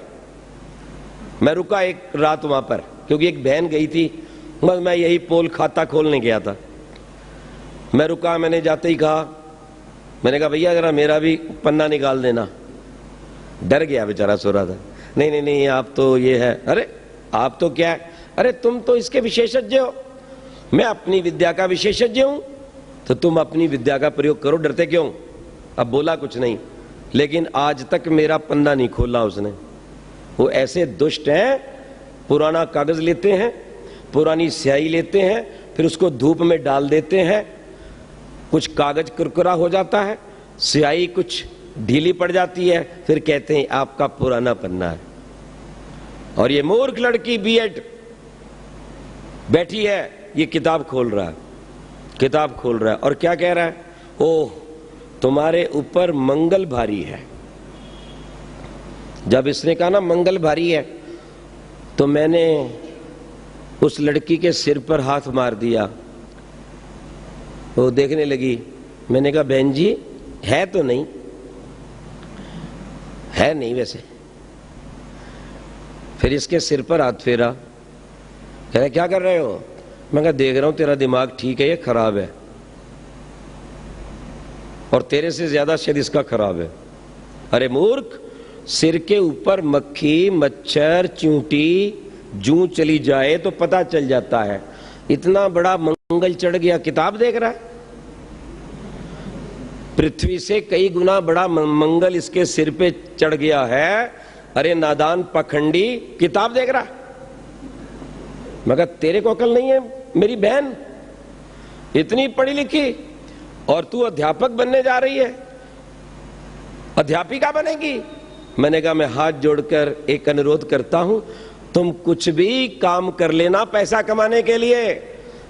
मैं रुका एक रात वहां पर, क्योंकि एक बहन गई थी, बस मैं यही पोल खाता खोलने गया था। मैं रुका, मैंने जाते ही कहा, मैंने कहा भैया जरा मेरा भी पन्ना निकाल देना। डर गया बेचारा, सो रहा था। नहीं नहीं नहीं, आप तो ये है। अरे आप तो क्या है, अरे तुम तो इसके विशेषज्ञ हो, मैं अपनी विद्या का विशेषज्ञ हूं, तो तुम अपनी विद्या का प्रयोग करो, डरते क्यों? अब बोला कुछ नहीं, लेकिन आज तक मेरा पन्ना नहीं खोला उसने। वो ऐसे दुष्ट हैं, पुराना कागज लेते हैं, पुरानी स्याही लेते हैं, फिर उसको धूप में डाल देते हैं, कुछ कागज कुरकुरा हो जाता है, स्याही कुछ ढीली पड़ जाती है, फिर कहते हैं आपका पुराना पन्ना है। और ये मूर्ख लड़की बीएड बैठी है, ये किताब खोल रहा है, किताब खोल रहा है, और क्या कह रहा है, ओह तुम्हारे ऊपर मंगल भारी है। जब इसने कहा ना मंगल भारी है, तो मैंने उस लड़की के सिर पर हाथ मार दिया। वो देखने लगी, मैंने कहा बहन जी है तो नहीं, है नहीं वैसे। फिर इसके सिर पर हाथ फेरा, कह रहा क्या कर रहे हो? मैं कहा देख रहा हूं तेरा दिमाग ठीक है, ये खराब है, और तेरे से ज्यादा शायद इसका खराब है। अरे मूर्ख, सिर के ऊपर मक्खी, मच्छर, चूंटी, जूं चली जाए तो पता चल जाता है। इतना बड़ा मंगल चढ़ गया, किताब देख रहा है। पृथ्वी से कई गुना बड़ा मंगल इसके सिर पे चढ़ गया है। अरे नादान पखंडी, किताब देख रहा। मगर तेरे को अकल नहीं है मेरी बहन, इतनी पढ़ी लिखी, और तू अध्यापक बनने जा रही है, अध्यापिका बनेगी। मैंने कहा मैं हाथ जोड़कर एक अनुरोध करता हूं, तुम कुछ भी काम कर लेना पैसा कमाने के लिए,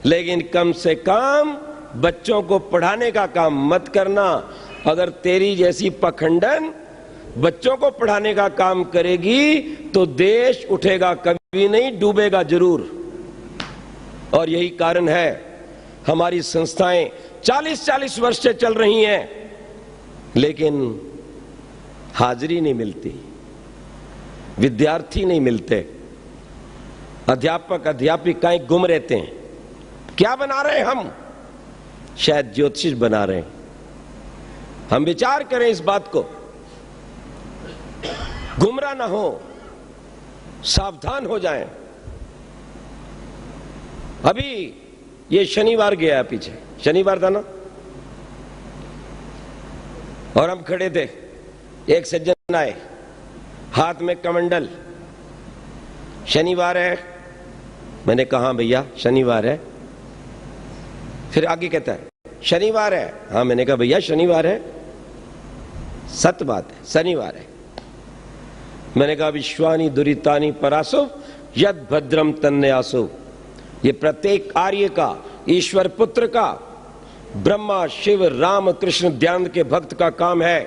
लेकिन कम से कम बच्चों को पढ़ाने का काम मत करना। अगर तेरी जैसी पखंडन बच्चों को पढ़ाने का काम करेगी तो देश उठेगा कभी नहीं, डूबेगा जरूर। और यही कारण है हमारी संस्थाएं 40-40 वर्ष से चल रही हैं, लेकिन हाजिरी नहीं मिलती, विद्यार्थी नहीं मिलते, अध्यापक अध्यापिकाएं गुम रहते हैं। क्या बना रहे हैं हम? शायद ज्योतिष बना रहे हैं। हम विचार करें इस बात को, गुमराह ना हो, सावधान हो जाएं। अभी ये शनिवार गया पीछे, शनिवार था ना, और हम खड़े थे, एक सज्जन आए, हाथ में कमंडल। शनिवार है? मैंने कहा भैया शनिवार है। फिर आगे कहता है शनिवार है? हाँ। मैंने कहा भैया शनिवार है, सत्य बात है, शनिवार है। मैंने कहा विश्वानि दुरितानि परासो यद भद्रम तन्यासो। ये प्रत्येक आर्य का, ईश्वर पुत्र का, ब्रह्मा शिव राम कृष्ण ध्यान के भक्त का काम है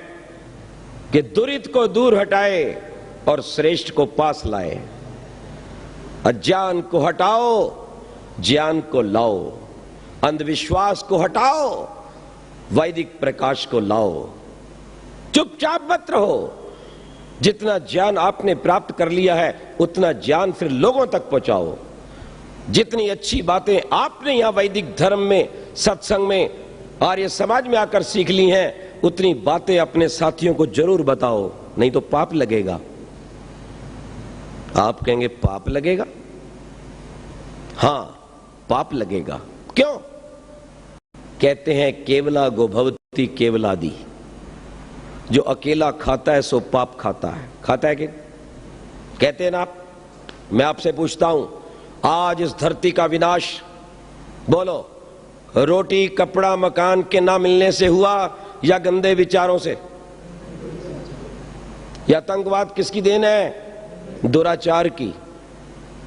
कि दुरित को दूर हटाए और श्रेष्ठ को पास लाए। अज्ञान को हटाओ, ज्ञान को लाओ। अंधविश्वास को हटाओ, वैदिक प्रकाश को लाओ। चुपचाप मत रहो। जितना ज्ञान आपने प्राप्त कर लिया है उतना ज्ञान फिर लोगों तक पहुंचाओ। जितनी अच्छी बातें आपने यहां वैदिक धर्म में, सत्संग में, आर्य समाज में आकर सीख ली हैं, उतनी बातें अपने साथियों को जरूर बताओ, नहीं तो पाप लगेगा। आप कहेंगे पाप लगेगा? हां, पाप लगेगा। क्यों? कहते हैं केवला गोभवती केवलादि। जो अकेला खाता है सो पाप खाता है। खाता है कि? कहते हैं ना आप। मैं आपसे पूछता हूं, आज इस धरती का विनाश, बोलो, रोटी कपड़ा मकान के ना मिलने से हुआ या गंदे विचारों से? या आतंकवाद किसकी देन है? दुराचार की,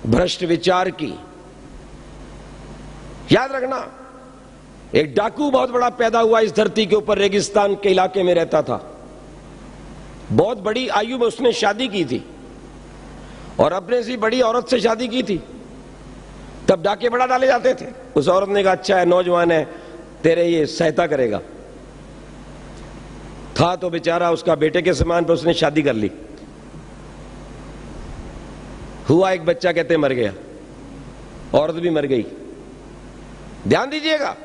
भ्रष्ट विचार की। याद रखना, एक डाकू बहुत बड़ा पैदा हुआ इस धरती के ऊपर, रेगिस्तान के इलाके में रहता था। बहुत बड़ी आयु में उसने शादी की थी और अपने से बड़ी औरत से शादी की थी। तब डाके बड़ा डाले जाते थे। उस औरत ने कहा अच्छा है, नौजवान है, तेरे ये सहायता करेगा। था तो बेचारा उसका बेटे के समान, पर उसने शादी कर ली। हुआ एक बच्चा, कहते मर गया, औरत भी मर गई। ध्यान दीजिएगा।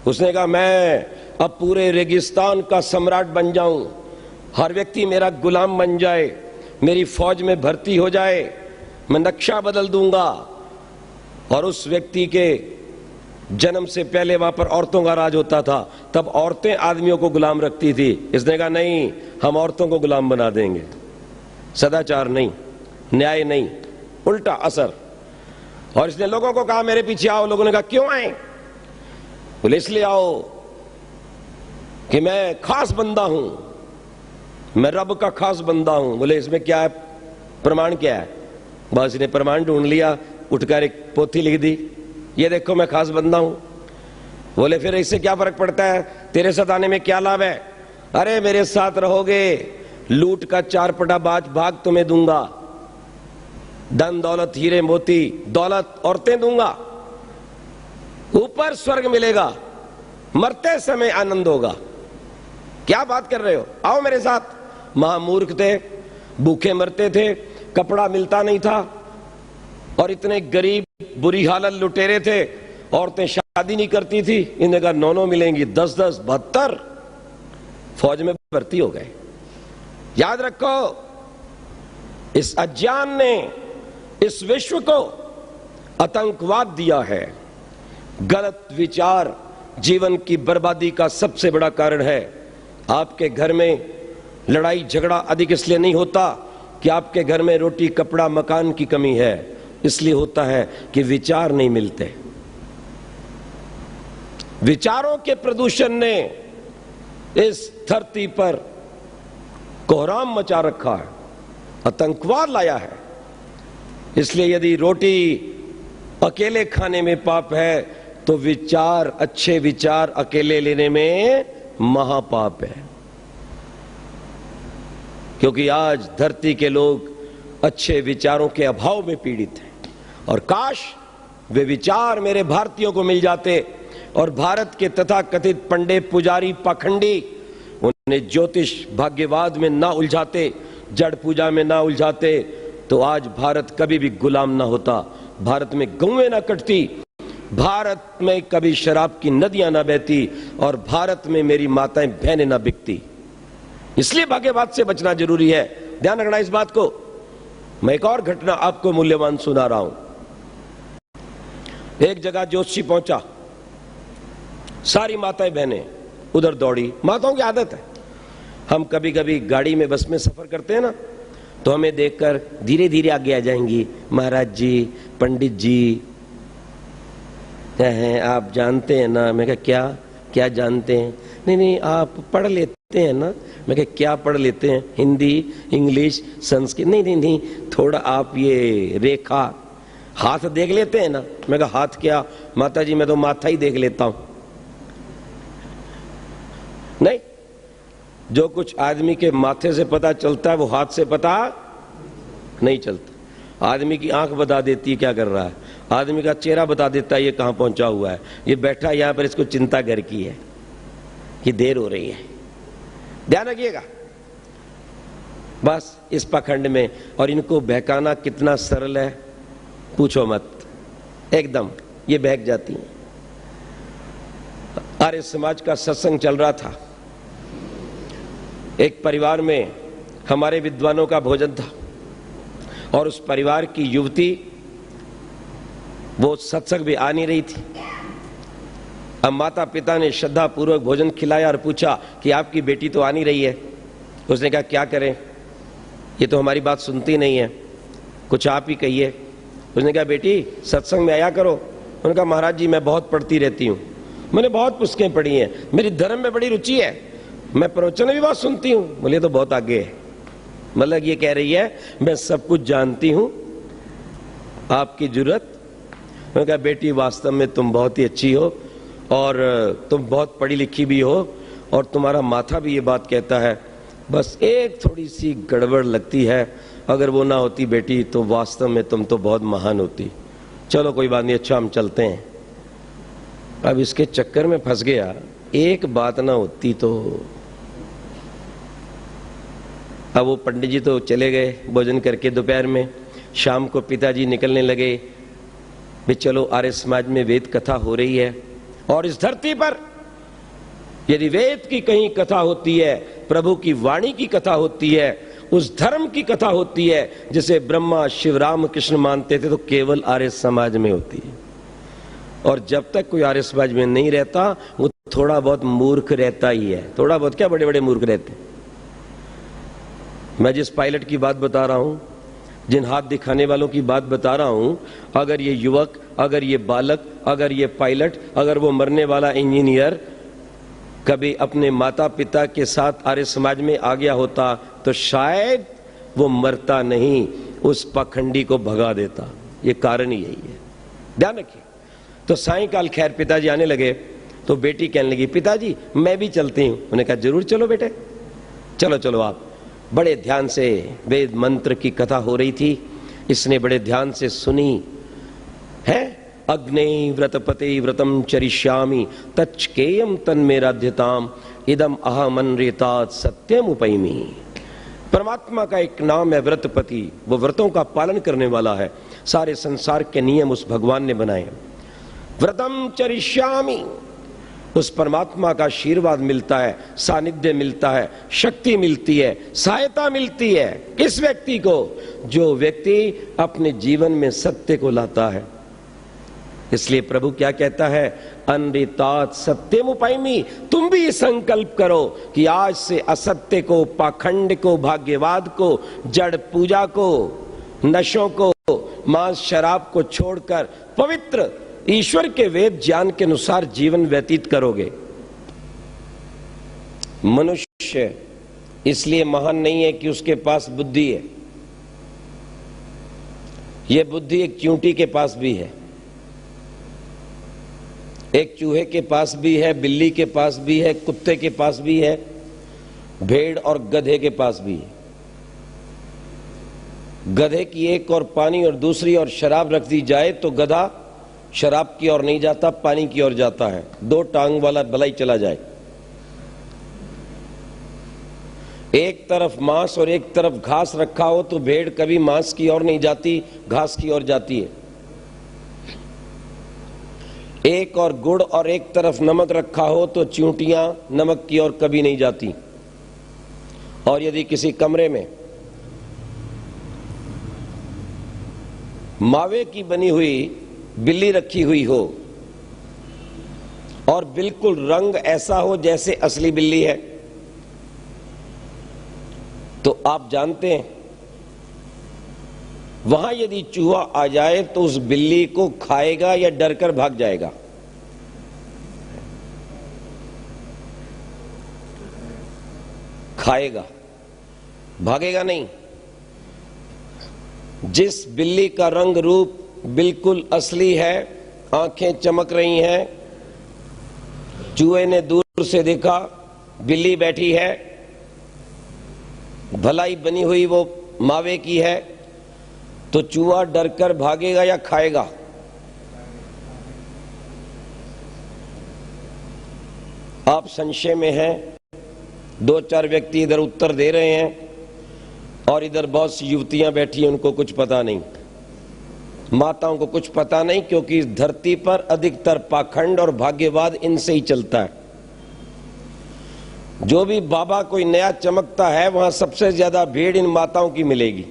उसने कहा मैं अब पूरे रेगिस्तान का सम्राट बन जाऊं, हर व्यक्ति मेरा गुलाम बन जाए, मेरी फौज में भर्ती हो जाए, मैं नक्शा बदल दूंगा। और उस व्यक्ति के जन्म से पहले वहां पर औरतों का राज होता था। तब औरतें आदमियों को गुलाम रखती थी। इसने कहा नहीं, हम औरतों को गुलाम बना देंगे। सदाचार नहीं, न्याय नहीं, उल्टा असर। और इसने लोगों को कहा मेरे पीछे आओ। लोगों ने कहा क्यों आए? बोले इसलिए आओ कि मैं खास बंदा हूं, मैं रब का खास बंदा हूं। बोले इसमें क्या है, प्रमाण क्या है? बस इसने प्रमाण ढूंढ लिया, उठकर एक पोथी लिख दी, ये देखो मैं खास बंदा हूं। बोले फिर इससे क्या फर्क पड़ता है, तेरे साथ आने में क्या लाभ है? अरे मेरे साथ रहोगे, लूट का 4 पटा भाग तुम्हें दूंगा, धन दौलत हीरे मोती दौलत औरतें दूंगा, ऊपर स्वर्ग मिलेगा, मरते समय आनंद होगा। क्या बात कर रहे हो, आओ मेरे साथ। महामूर्ख थे, भूखे मरते थे, कपड़ा मिलता नहीं था, और इतने गरीब बुरी हालत लुटेरे थे, औरतें शादी नहीं करती थी। इन्हें कहा 9 मिलेंगी, 10-10 72 फौज में भर्ती हो गए। याद रखो, इस अज्ञान ने इस विश्व को आतंकवाद दिया है। गलत विचार जीवन की बर्बादी का सबसे बड़ा कारण है। आपके घर में लड़ाई झगड़ा अधिक इसलिए नहीं होता कि आपके घर में रोटी कपड़ा मकान की कमी है, इसलिए होता है कि विचार नहीं मिलते। विचारों के प्रदूषण ने इस धरती पर कोहराम मचा रखा है, आतंकवाद लाया है। इसलिए यदि रोटी अकेले खाने में पाप है तो विचार, अच्छे विचार अकेले लेने में महापाप है। क्योंकि आज धरती के लोग अच्छे विचारों के अभाव में पीड़ित हैं, और काश वे विचार मेरे भारतीयों को मिल जाते और भारत के तथाकथित पंडित पुजारी पाखंडी उन्हें ज्योतिष भाग्यवाद में ना उलझाते, जड़ पूजा में ना उलझाते, तो आज भारत कभी भी गुलाम ना होता, भारत में गौएं ना कटती, भारत में कभी शराब की नदियां ना बहती, और भारत में मेरी माताएं बहनें ना बिकती। इसलिए भाग्यवाद से बचना जरूरी है। ध्यान रखना इस बात को। मैं एक और घटना आपको मूल्यवान सुना रहा हूं। एक जगह ज्योतिषी पहुंचा, सारी माताएं बहनें उधर दौड़ी। माताओं की आदत है, हम कभी कभी गाड़ी में, बस में सफर करते हैं ना, तो हमें देखकर धीरे धीरे आगे आ जाएंगी, महाराज जी, पंडित जी हैं, आप जानते हैं ना। मैं कहा क्या क्या जानते हैं? नहीं नहीं, आप पढ़ लेते हैं ना। मैं कहा क्या पढ़ लेते हैं? हिंदी, इंग्लिश, संस्कृत? नहीं नहीं नहीं, थोड़ा आप ये रेखा, हाथ देख लेते हैं ना। मैं कहा हाथ क्या माता जी, मैं तो माथा ही देख लेता हूं। नहीं, जो कुछ आदमी के माथे से पता चलता है वो हाथ से पता नहीं चलता। आदमी की आंख बता देती है क्या कर रहा है, आदमी का चेहरा बता देता है ये कहां पहुंचा हुआ है, ये बैठा यहां पर, इसको चिंता घर की है कि देर हो रही है। ध्यान रखिएगा बस इस पाखंड में। और इनको बहकाना कितना सरल है, पूछो मत, एकदम ये बहक जाती हैं। आर्य समाज का सत्संग चल रहा था, एक परिवार में हमारे विद्वानों का भोजन था और उस परिवार की युवती वो सत्संग भी आ नहीं रही थी। अब माता पिता ने श्रद्धा पूर्वक भोजन खिलाया और पूछा कि आपकी बेटी तो आ नहीं रही है। उसने कहा क्या करें, ये तो हमारी बात सुनती नहीं है, कुछ आप ही कहिए। उसने कहा बेटी सत्संग में आया करो। उन्होंने कहा महाराज जी मैं बहुत पढ़ती रहती हूँ, मैंने बहुत पुस्तकें पढ़ी हैं, मेरी धर्म में बड़ी रुचि है, मैं प्रवचन भी बहुत सुनती हूँ। बोले तो बहुत आगे है, मतलब ये कह रही है मैं सब कुछ जानती हूँ, आपकी जरूरत। मैंने कहा बेटी वास्तव में तुम बहुत ही अच्छी हो और तुम बहुत पढ़ी लिखी भी हो और तुम्हारा माथा भी ये बात कहता है, बस एक थोड़ी सी गड़बड़ लगती है, अगर वो ना होती बेटी तो वास्तव में तुम तो बहुत महान होती। चलो कोई बात नहीं, अच्छा हम चलते हैं। अब इसके चक्कर में फंस गया, एक बात ना होती तो। अब वो पंडित जी तो चले गए भोजन करके दोपहर में। शाम को पिताजी निकलने लगे, भी चलो आर्य समाज में वेद कथा हो रही है और इस धरती पर यदि वेद की कहीं कथा होती है, प्रभु की वाणी की कथा होती है, उस धर्म की कथा होती है जिसे ब्रह्मा शिव राम कृष्ण मानते थे, तो केवल आर्य समाज में होती है। और जब तक कोई आर्य समाज में नहीं रहता वो थोड़ा बहुत मूर्ख रहता ही है। थोड़ा बहुत क्या, बड़े बड़े मूर्ख रहते हैं। मैं जिस पायलट की बात बता रहा हूं, जिन हाथ दिखाने वालों की बात बता रहा हूं, अगर ये युवक, अगर ये बालक, अगर ये पायलट, अगर वो मरने वाला इंजीनियर कभी अपने माता पिता के साथ आर्य समाज में आ गया होता तो शायद वो मरता नहीं, उस पाखंडी को भगा देता। ये कारण ही यही है, ध्यान रखिए। तो सायंकाल खैर पिताजी आने लगे तो बेटी कहने लगी पिताजी मैं भी चलती हूं। उन्होंने कहा जरूर चलो बेटे, चलो चलो। आप बड़े ध्यान से, वेद मंत्र की कथा हो रही थी, इसने बड़े ध्यान से सुनी है। अग्ने व्रतपते व्रतम चरिष्यामि तच्केयम तन्मेराध्यताम इदम अहमनरेतात सत्यम उपैमी। परमात्मा का एक नाम है व्रतपति, वो व्रतों का पालन करने वाला है। सारे संसार के नियम उस भगवान ने बनाए। व्रतम चरिष्यामि, उस परमात्मा का आशीर्वाद मिलता है, सानिध्य मिलता है, शक्ति मिलती है, सहायता मिलती है किस व्यक्ति को? जो व्यक्ति अपने जीवन में सत्य को लाता है। इसलिए प्रभु क्या कहता है, अनृतात सत्यम उपैमी। तुम भी संकल्प करो कि आज से असत्य को, पाखंड को, भाग्यवाद को, जड़ पूजा को, नशों को, मांस शराब को छोड़कर पवित्र ईश्वर के वेद ज्ञान के अनुसार जीवन व्यतीत करोगे। मनुष्य इसलिए महान नहीं है कि उसके पास बुद्धि है, यह बुद्धि एक चींटी के पास भी है, एक चूहे के पास भी है, बिल्ली के पास भी है, कुत्ते के पास भी है, भेड़ और गधे के पास भी है। गधे की एक और पानी और दूसरी और शराब रख दी जाए तो गधा शराब की ओर नहीं जाता, पानी की ओर जाता है। दो टांग वाला भलाई चला जाए। एक तरफ मांस और एक तरफ घास रखा हो तो भेड़ कभी मांस की ओर नहीं जाती, घास की ओर जाती है। एक और गुड़ और एक तरफ नमक रखा हो तो चींटियां नमक की ओर कभी नहीं जाती। और यदि किसी कमरे में मावे की बनी हुई बिल्ली रखी हुई हो और बिल्कुल रंग ऐसा हो जैसे असली बिल्ली है, तो आप जानते हैं वहां यदि चूहा आ जाए तो उस बिल्ली को खाएगा या डरकर भाग जाएगा? खाएगा, भागेगा नहीं। जिस बिल्ली का रंग रूप बिल्कुल असली है, आंखें चमक रही हैं, चूहे ने दूर से देखा बिल्ली बैठी है, भलाई बनी हुई वो मावे की है, तो चूहा डरकर भागेगा या खाएगा? आप संशय में हैं। दो चार व्यक्ति इधर उत्तर दे रहे हैं और इधर बहुत सी युवतियां बैठी हैं, उनको कुछ पता नहीं, माताओं को कुछ पता नहीं, क्योंकि इस धरती पर अधिकतर पाखंड और भाग्यवाद इनसे ही चलता है। जो भी बाबा कोई नया चमकता है वहां सबसे ज्यादा भीड़ इन माताओं की मिलेगी।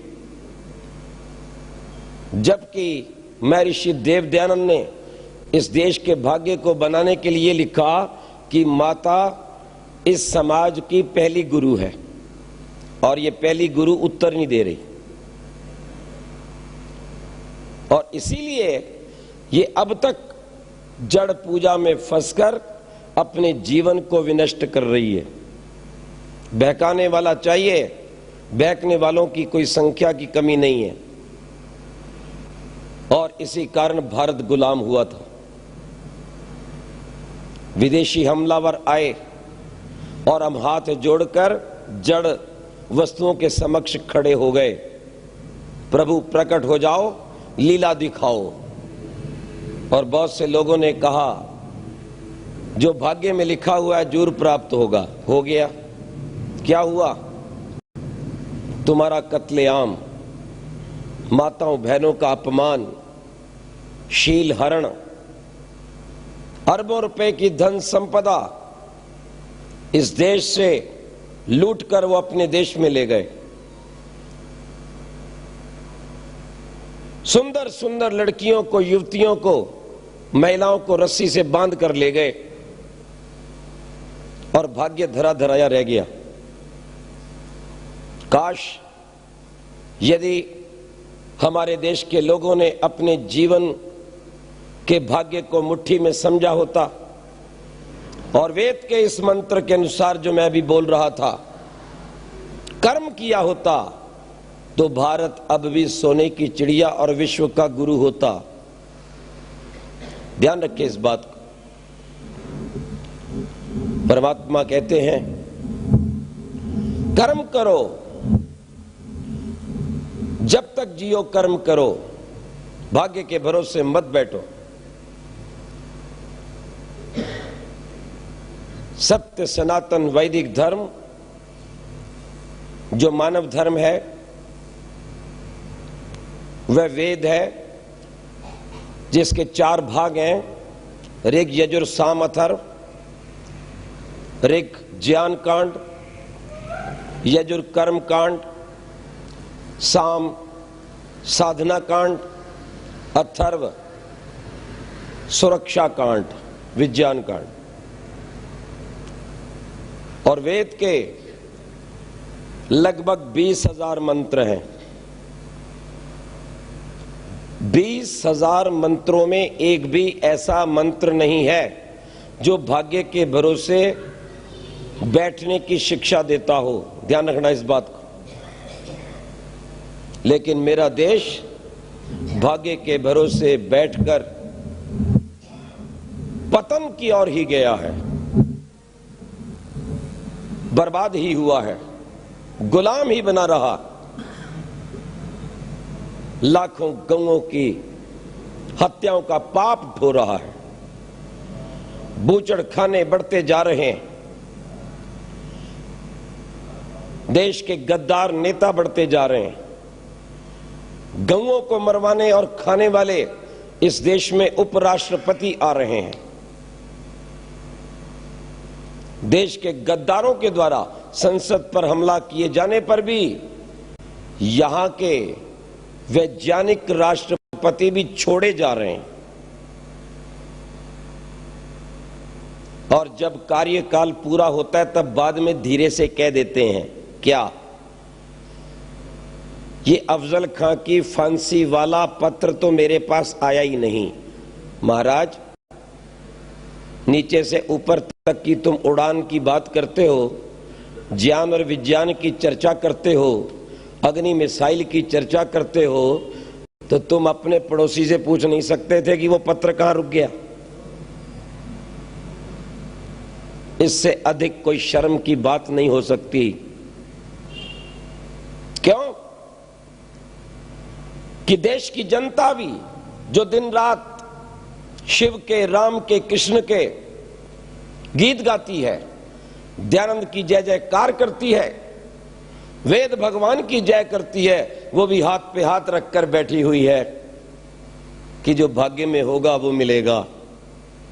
जबकि महर्षि देवदयानंद ने इस देश के भाग्य को बनाने के लिए लिखा कि माता इस समाज की पहली गुरु है, और ये पहली गुरु उत्तर नहीं दे रही, और इसीलिए ये अब तक जड़ पूजा में फंसकर अपने जीवन को विनष्ट कर रही है। बहकाने वाला चाहिए, बहकने वालों की कोई संख्या की कमी नहीं है, और इसी कारण भारत गुलाम हुआ था। विदेशी हमलावर आए और हम हाथ जोड़कर जड़ वस्तुओं के समक्ष खड़े हो गए। प्रभु प्रकट हो जाओ, लीला दिखाओ। और बहुत से लोगों ने कहा जो भाग्य में लिखा हुआ है जरूर प्राप्त होगा। हो गया। क्या हुआ? तुम्हारा कत्लेआम, माताओं बहनों का अपमान, शील हरण, अरबों रुपए की धन संपदा इस देश से लूटकर वो अपने देश में ले गए। सुंदर सुंदर लड़कियों को, युवतियों को, महिलाओं को रस्सी से बांध कर ले गए और भाग्य धरा धराया रह गया। काश यदि हमारे देश के लोगों ने अपने जीवन के भाग्य को मुट्ठी में समझा होता और वेद के इस मंत्र के अनुसार जो मैं अभी बोल रहा था कर्म किया होता, तो भारत अब भी सोने की चिड़िया और विश्व का गुरु होता। ध्यान रखिए इस बात को। परमात्मा कहते हैं कर्म करो, जब तक जियो कर्म करो, भाग्य के भरोसे मत बैठो। सत्य सनातन वैदिक धर्म जो मानव धर्म है वह वेद है, जिसके 4 भाग हैं, ऋग यजुर साम अथर्व। ऋग ज्ञान कांड, यजुर कर्म कांड, साम साधना कांड, अथर्व सुरक्षा कांड, विज्ञान कांड। और वेद के लगभग 20,000 मंत्र हैं। 20,000 मंत्रों में एक भी ऐसा मंत्र नहीं है जो भाग्य के भरोसे बैठने की शिक्षा देता हो। ध्यान रखना इस बात को। लेकिन मेरा देश भाग्य के भरोसे बैठकर पतन की ओर ही गया है, बर्बाद ही हुआ है, गुलाम ही बना रहा। लाखों गौओं की हत्याओं का पाप ढो रहा है। बूचड़ खाने बढ़ते जा रहे हैं। देश के गद्दार नेता बढ़ते जा रहे हैं। गौओं को मरवाने और खाने वाले इस देश में उपराष्ट्रपति आ रहे हैं। देश के गद्दारों के द्वारा संसद पर हमला किए जाने पर भी यहां के वैज्ञानिक राष्ट्रपति भी छोड़े जा रहे हैं। और जब कार्यकाल पूरा होता है तब बाद में धीरे से कह देते हैं क्या ये अफजल खां की फांसी वाला पत्र तो मेरे पास आया ही नहीं। महाराज, नीचे से ऊपर तक की तुम उड़ान की बात करते हो, ज्ञान और विज्ञान की चर्चा करते हो, अग्नि मिसाइल की चर्चा करते हो, तो तुम अपने पड़ोसी से पूछ नहीं सकते थे कि वो पत्र कहां रुक गया? इससे अधिक कोई शर्म की बात नहीं हो सकती। क्यों कि देश की जनता भी जो दिन रात शिव के, राम के, कृष्ण के गीत गाती है, दयानंद की जय जयकार करती है, वेद भगवान की जय करती है, वो भी हाथ पे हाथ रखकर बैठी हुई है कि जो भाग्य में होगा वो मिलेगा।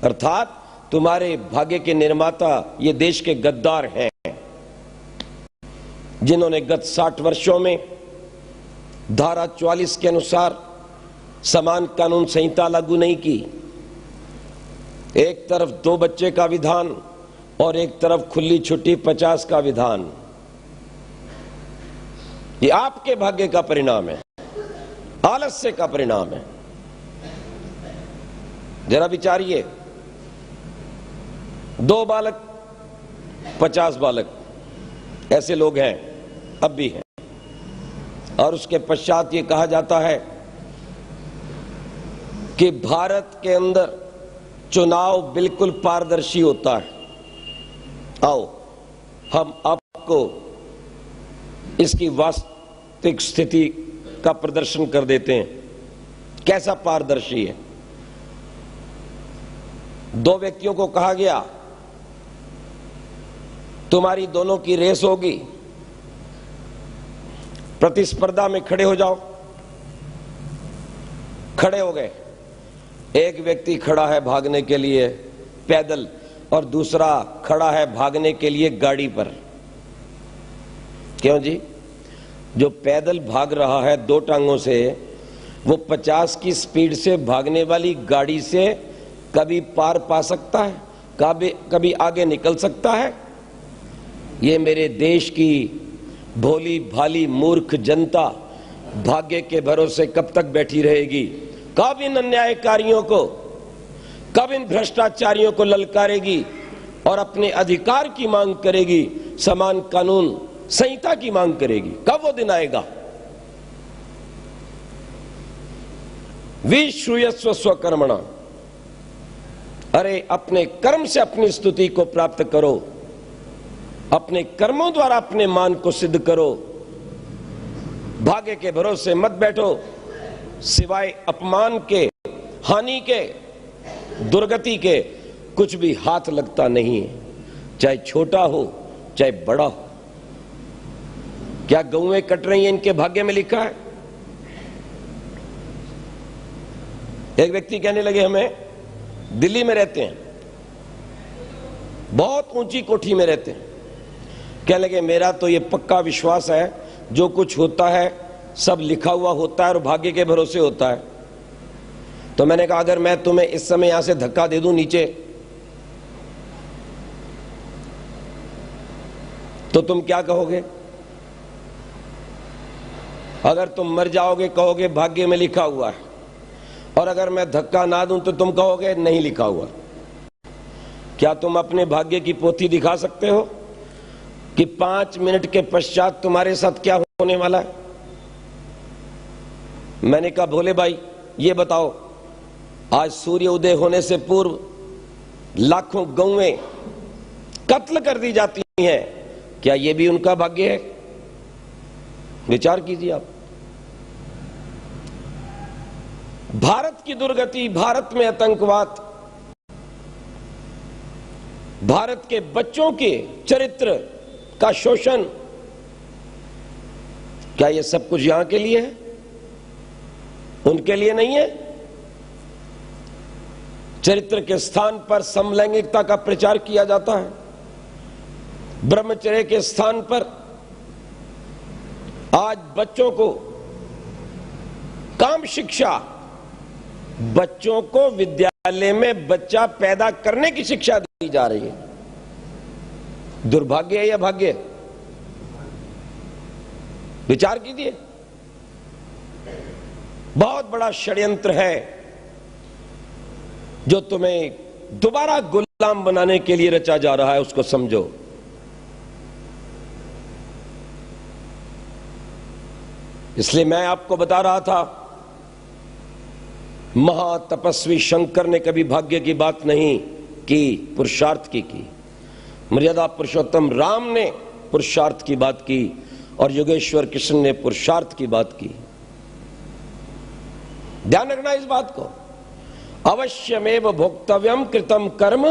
अर्थात तुम्हारे भाग्य के निर्माता ये देश के गद्दार हैं, जिन्होंने गत 60 वर्षों में धारा 44 के अनुसार समान कानून संहिता लागू नहीं की। एक तरफ 2 बच्चे का विधान और एक तरफ खुली छुट्टी 50 का विधान। ये आपके भाग्य का परिणाम है, आलस्य का परिणाम है। जरा विचारिए, 2 बालक 50 बालक, ऐसे लोग हैं, अब भी हैं। और उसके पश्चात ये कहा जाता है कि भारत के अंदर चुनाव बिल्कुल पारदर्शी होता है। आओ हम आपको इसकी वास्तविक स्थिति का प्रदर्शन कर देते हैं, कैसा पारदर्शी है। 2 व्यक्तियों को कहा गया तुम्हारी दोनों की रेस होगी, प्रतिस्पर्धा में खड़े हो जाओ। खड़े हो गए। एक व्यक्ति खड़ा है भागने के लिए पैदल और दूसरा खड़ा है भागने के लिए गाड़ी पर। क्यों जी? जो पैदल भाग रहा है 2 टांगों से, वो 50 की स्पीड से भागने वाली गाड़ी से कभी पार पा सकता है, कभी आगे निकल सकता है? ये मेरे देश की भोली भाली मूर्ख जनता भाग्य के भरोसे कब तक बैठी रहेगी? कब इन अन्यायकारियों को, कब इन भ्रष्टाचारियों को ललकारेगी और अपने अधिकार की मांग करेगी, समान कानून संहिता की मांग करेगी? कब वो दिन आएगा? विश्रूयस्व स्वकर्मणा, अरे अपने कर्म से अपनी स्तुति को प्राप्त करो, अपने कर्मों द्वारा अपने मान को सिद्ध करो। भाग्य के भरोसे मत बैठो, सिवाय अपमान के, हानि के, दुर्गति के कुछ भी हाथ लगता नहीं है, चाहे छोटा हो चाहे बड़ा हो। क्या गौएं कट रही हैं इनके भाग्य में लिखा है? एक व्यक्ति कहने लगे हमें, दिल्ली में रहते हैं, बहुत ऊंची कोठी में रहते हैं, कहने लगे मेरा तो ये पक्का विश्वास है जो कुछ होता है सब लिखा हुआ होता है और भाग्य के भरोसे होता है। तो मैंने कहा अगर मैं तुम्हें इस समय यहां से धक्का दे दूं नीचे, तो तुम क्या कहोगे? अगर तुम मर जाओगे कहोगे भाग्य में लिखा हुआ है, और अगर मैं धक्का ना दूं तो तुम कहोगे नहीं लिखा हुआ। क्या तुम अपने भाग्य की पोथी दिखा सकते हो कि 5 मिनट के पश्चात तुम्हारे साथ क्या होने वाला है? मैंने कहा भोले भाई ये बताओ, आज सूर्य उदय होने से पूर्व लाखों गौएं कत्ल कर दी जाती हैं, क्या ये भी उनका भाग्य है? विचार कीजिए आप। भारत की दुर्गति, भारत में आतंकवाद, भारत के बच्चों के चरित्र का शोषण, क्या ये सब कुछ यहां के लिए है? उनके लिए नहीं है? चरित्र के स्थान पर समलैंगिकता का प्रचार किया जाता है, ब्रह्मचर्य के स्थान पर आज बच्चों को काम शिक्षा, बच्चों को विद्यालय में बच्चा पैदा करने की शिक्षा दी जा रही है। दुर्भाग्य है या भाग्य? विचार कीजिए। बहुत बड़ा षड्यंत्र है जो तुम्हें दोबारा गुलाम बनाने के लिए रचा जा रहा है, उसको समझो। इसलिए मैं आपको बता रहा था, महातपस्वी शंकर ने कभी भाग्य की बात नहीं की, पुरुषार्थ की। मर्यादा पुरुषोत्तम राम ने पुरुषार्थ की बात की और योगेश्वर कृष्ण ने पुरुषार्थ की बात की। ध्यान रखना इस बात को। अवश्यमेव भोक्तव्यम कृतम कर्म,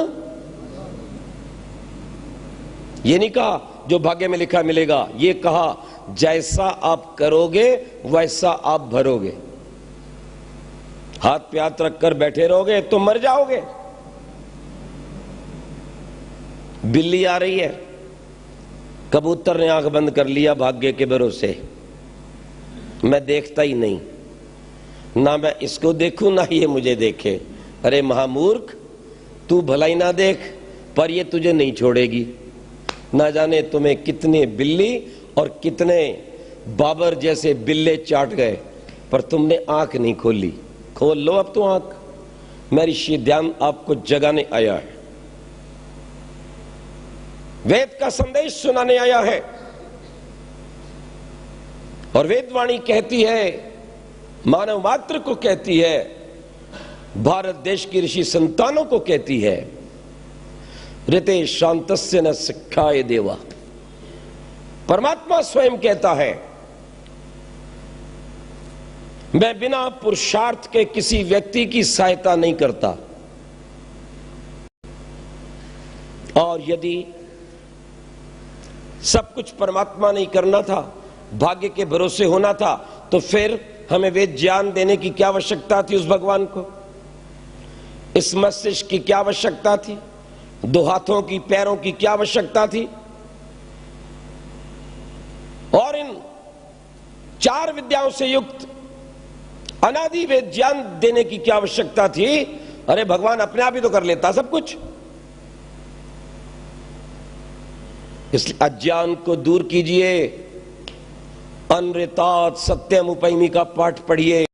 ये नहीं कहा जो भाग्य में लिखा मिलेगा, ये कहा जैसा आप करोगे वैसा आप भरोगे। हाथ पे हाथ रखकर बैठे रहोगे तो मर जाओगे। बिल्ली आ रही है, कबूतर ने आंख बंद कर लिया भाग्य के भरोसे, मैं देखता ही नहीं, ना मैं इसको देखूं ना ये मुझे देखे। अरे महामूर्ख, तू भलाई ना देख पर ये तुझे नहीं छोड़ेगी। ना जाने तुम्हें कितने बिल्ली और कितने बाबर जैसे बिल्ले चाट गए, पर तुमने आंख नहीं खोली। खोल लो अब तो आंख। मैं ऋषि ध्यान आपको जगाने आया है, वेद का संदेश सुनाने आया है। और वेदवाणी कहती है, मानव मात्र को कहती है, भारत देश की ऋषि संतानों को कहती है, ऋते शांतस्य न सिखाए देवा। परमात्मा स्वयं कहता है, मैं बिना पुरुषार्थ के किसी व्यक्ति की सहायता नहीं करता। और यदि सब कुछ परमात्मा नहीं करना था, भाग्य के भरोसे होना था, तो फिर हमें वेद ज्ञान देने की क्या आवश्यकता थी उस भगवान को? इस मस्तिष्क की क्या आवश्यकता थी? दो हाथों की, पैरों की क्या आवश्यकता थी? और इन चार विद्याओं से युक्त अनादि वेद ज्ञान देने की क्या आवश्यकता थी? अरे भगवान अपने आप ही तो कर लेता सब कुछ। इसलिए अज्ञान को दूर कीजिए, अनृतात सत्यम उपैमी का पाठ पढ़िए,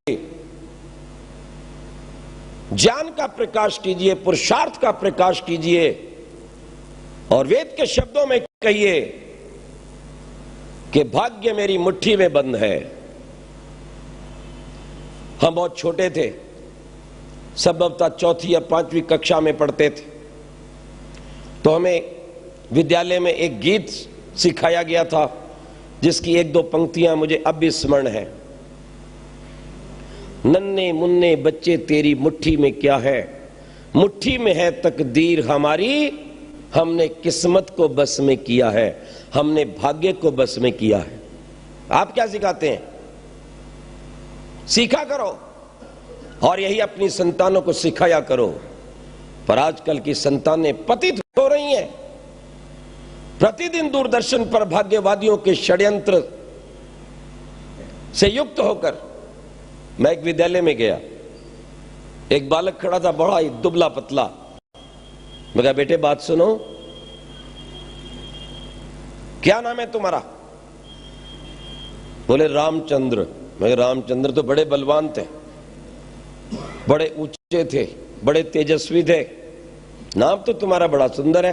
ज्ञान का प्रकाश कीजिए, पुरुषार्थ का प्रकाश कीजिए और वेद के शब्दों में कहिए कि भाग्य मेरी मुट्ठी में बंद है। हम बहुत छोटे थे, संभवतः चौथी या पांचवी कक्षा में पढ़ते थे, तो हमें विद्यालय में एक गीत सिखाया गया था जिसकी एक दो पंक्तियां मुझे अब भी स्मरण है। नन्हे मुन्ने बच्चे तेरी मुट्ठी में क्या है, मुट्ठी में है तकदीर हमारी, हमने किस्मत को बस में किया है, हमने भाग्य को बस में किया है। आप क्या सिखाते हैं? सीखा करो और यही अपनी संतानों को सिखाया करो। पर आजकल की संतानें पतित हो रही हैं। प्रतिदिन दूरदर्शन पर भाग्यवादियों के षड्यंत्र से युक्त होकर मैं एक विद्यालय में गया। एक बालक खड़ा था, बड़ा ही दुबला पतला। मैं कहा, बेटे बात सुनो, क्या नाम है तुम्हारा? बोले रामचंद्र। मैं रामचंद्र तो बड़े बलवान थे, बड़े ऊंचे थे, बड़े तेजस्वी थे, नाम तो तुम्हारा बड़ा सुंदर है।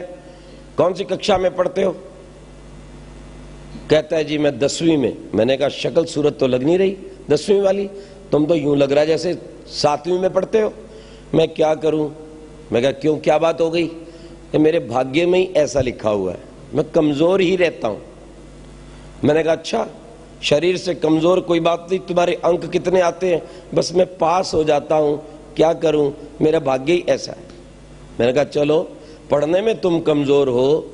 कौन सी कक्षा में पढ़ते हो? कहता है जी मैं 10वीं में। मैंने कहा शक्ल सूरत तो लग नहीं रही 10वीं वाली, तुम तो यूं लग रहा है जैसे 7वीं में पढ़ते हो। मैं क्या करूं? मैं कहा क्यों, क्या बात हो गई? कि मेरे भाग्य में ही ऐसा लिखा हुआ है, मैं कमजोर ही रहता हूं। मैंने कहा अच्छा, शरीर से कमजोर कोई बात नहीं, तुम्हारे अंक कितने आते हैं? बस मैं पास हो जाता हूं, क्या करूं, मेरा भाग्य ही ऐसा है। मैंने कहा चलो, पढ़ने में तुम कमजोर हो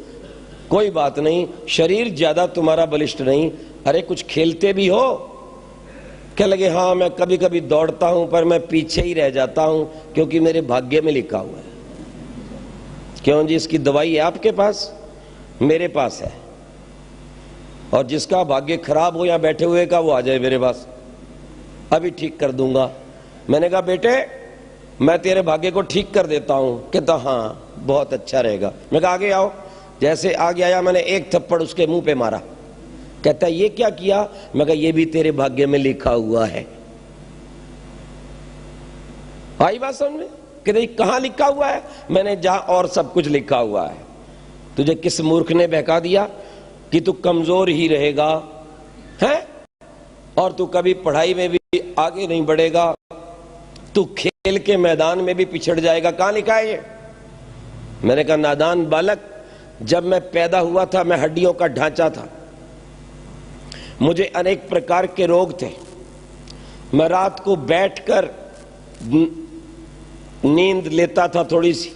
कोई बात नहीं, शरीर ज्यादा तुम्हारा बलिष्ठ नहीं, अरे कुछ खेलते भी हो? क्या लगे, हाँ मैं कभी कभी दौड़ता हूं पर मैं पीछे ही रह जाता हूं क्योंकि मेरे भाग्य में लिखा हुआ है। क्यों जी, इसकी दवाई है आपके पास? मेरे पास है। और जिसका भाग्य खराब हो या बैठे हुए का, वो आ जाए मेरे पास, अभी ठीक कर दूंगा। मैंने कहा बेटे मैं तेरे भाग्य को ठीक कर देता हूं। कहता हाँ बहुत अच्छा रहेगा। मैं कहा आगे आओ। जैसे आगे आया, मैंने एक थप्पड़ उसके मुंह पे मारा। कहता ये क्या किया? मैं कहा ये भी तेरे भाग्य में लिखा हुआ है। आई बात समझ में कि नहीं? कहां लिखा हुआ है? मैंने जहां और सब कुछ लिखा हुआ है। तुझे किस मूर्ख ने बहका दिया कि तू कमजोर ही रहेगा है, और तू कभी पढ़ाई में भी आगे नहीं बढ़ेगा, तू खेल के मैदान में भी पिछड़ जाएगा? कहां लिखा है ये? मैंने कहा नादान बालक, जब मैं पैदा हुआ था मैं हड्डियों का ढांचा था, मुझे अनेक प्रकार के रोग थे, मैं रात को बैठकर नींद लेता था थोड़ी सी,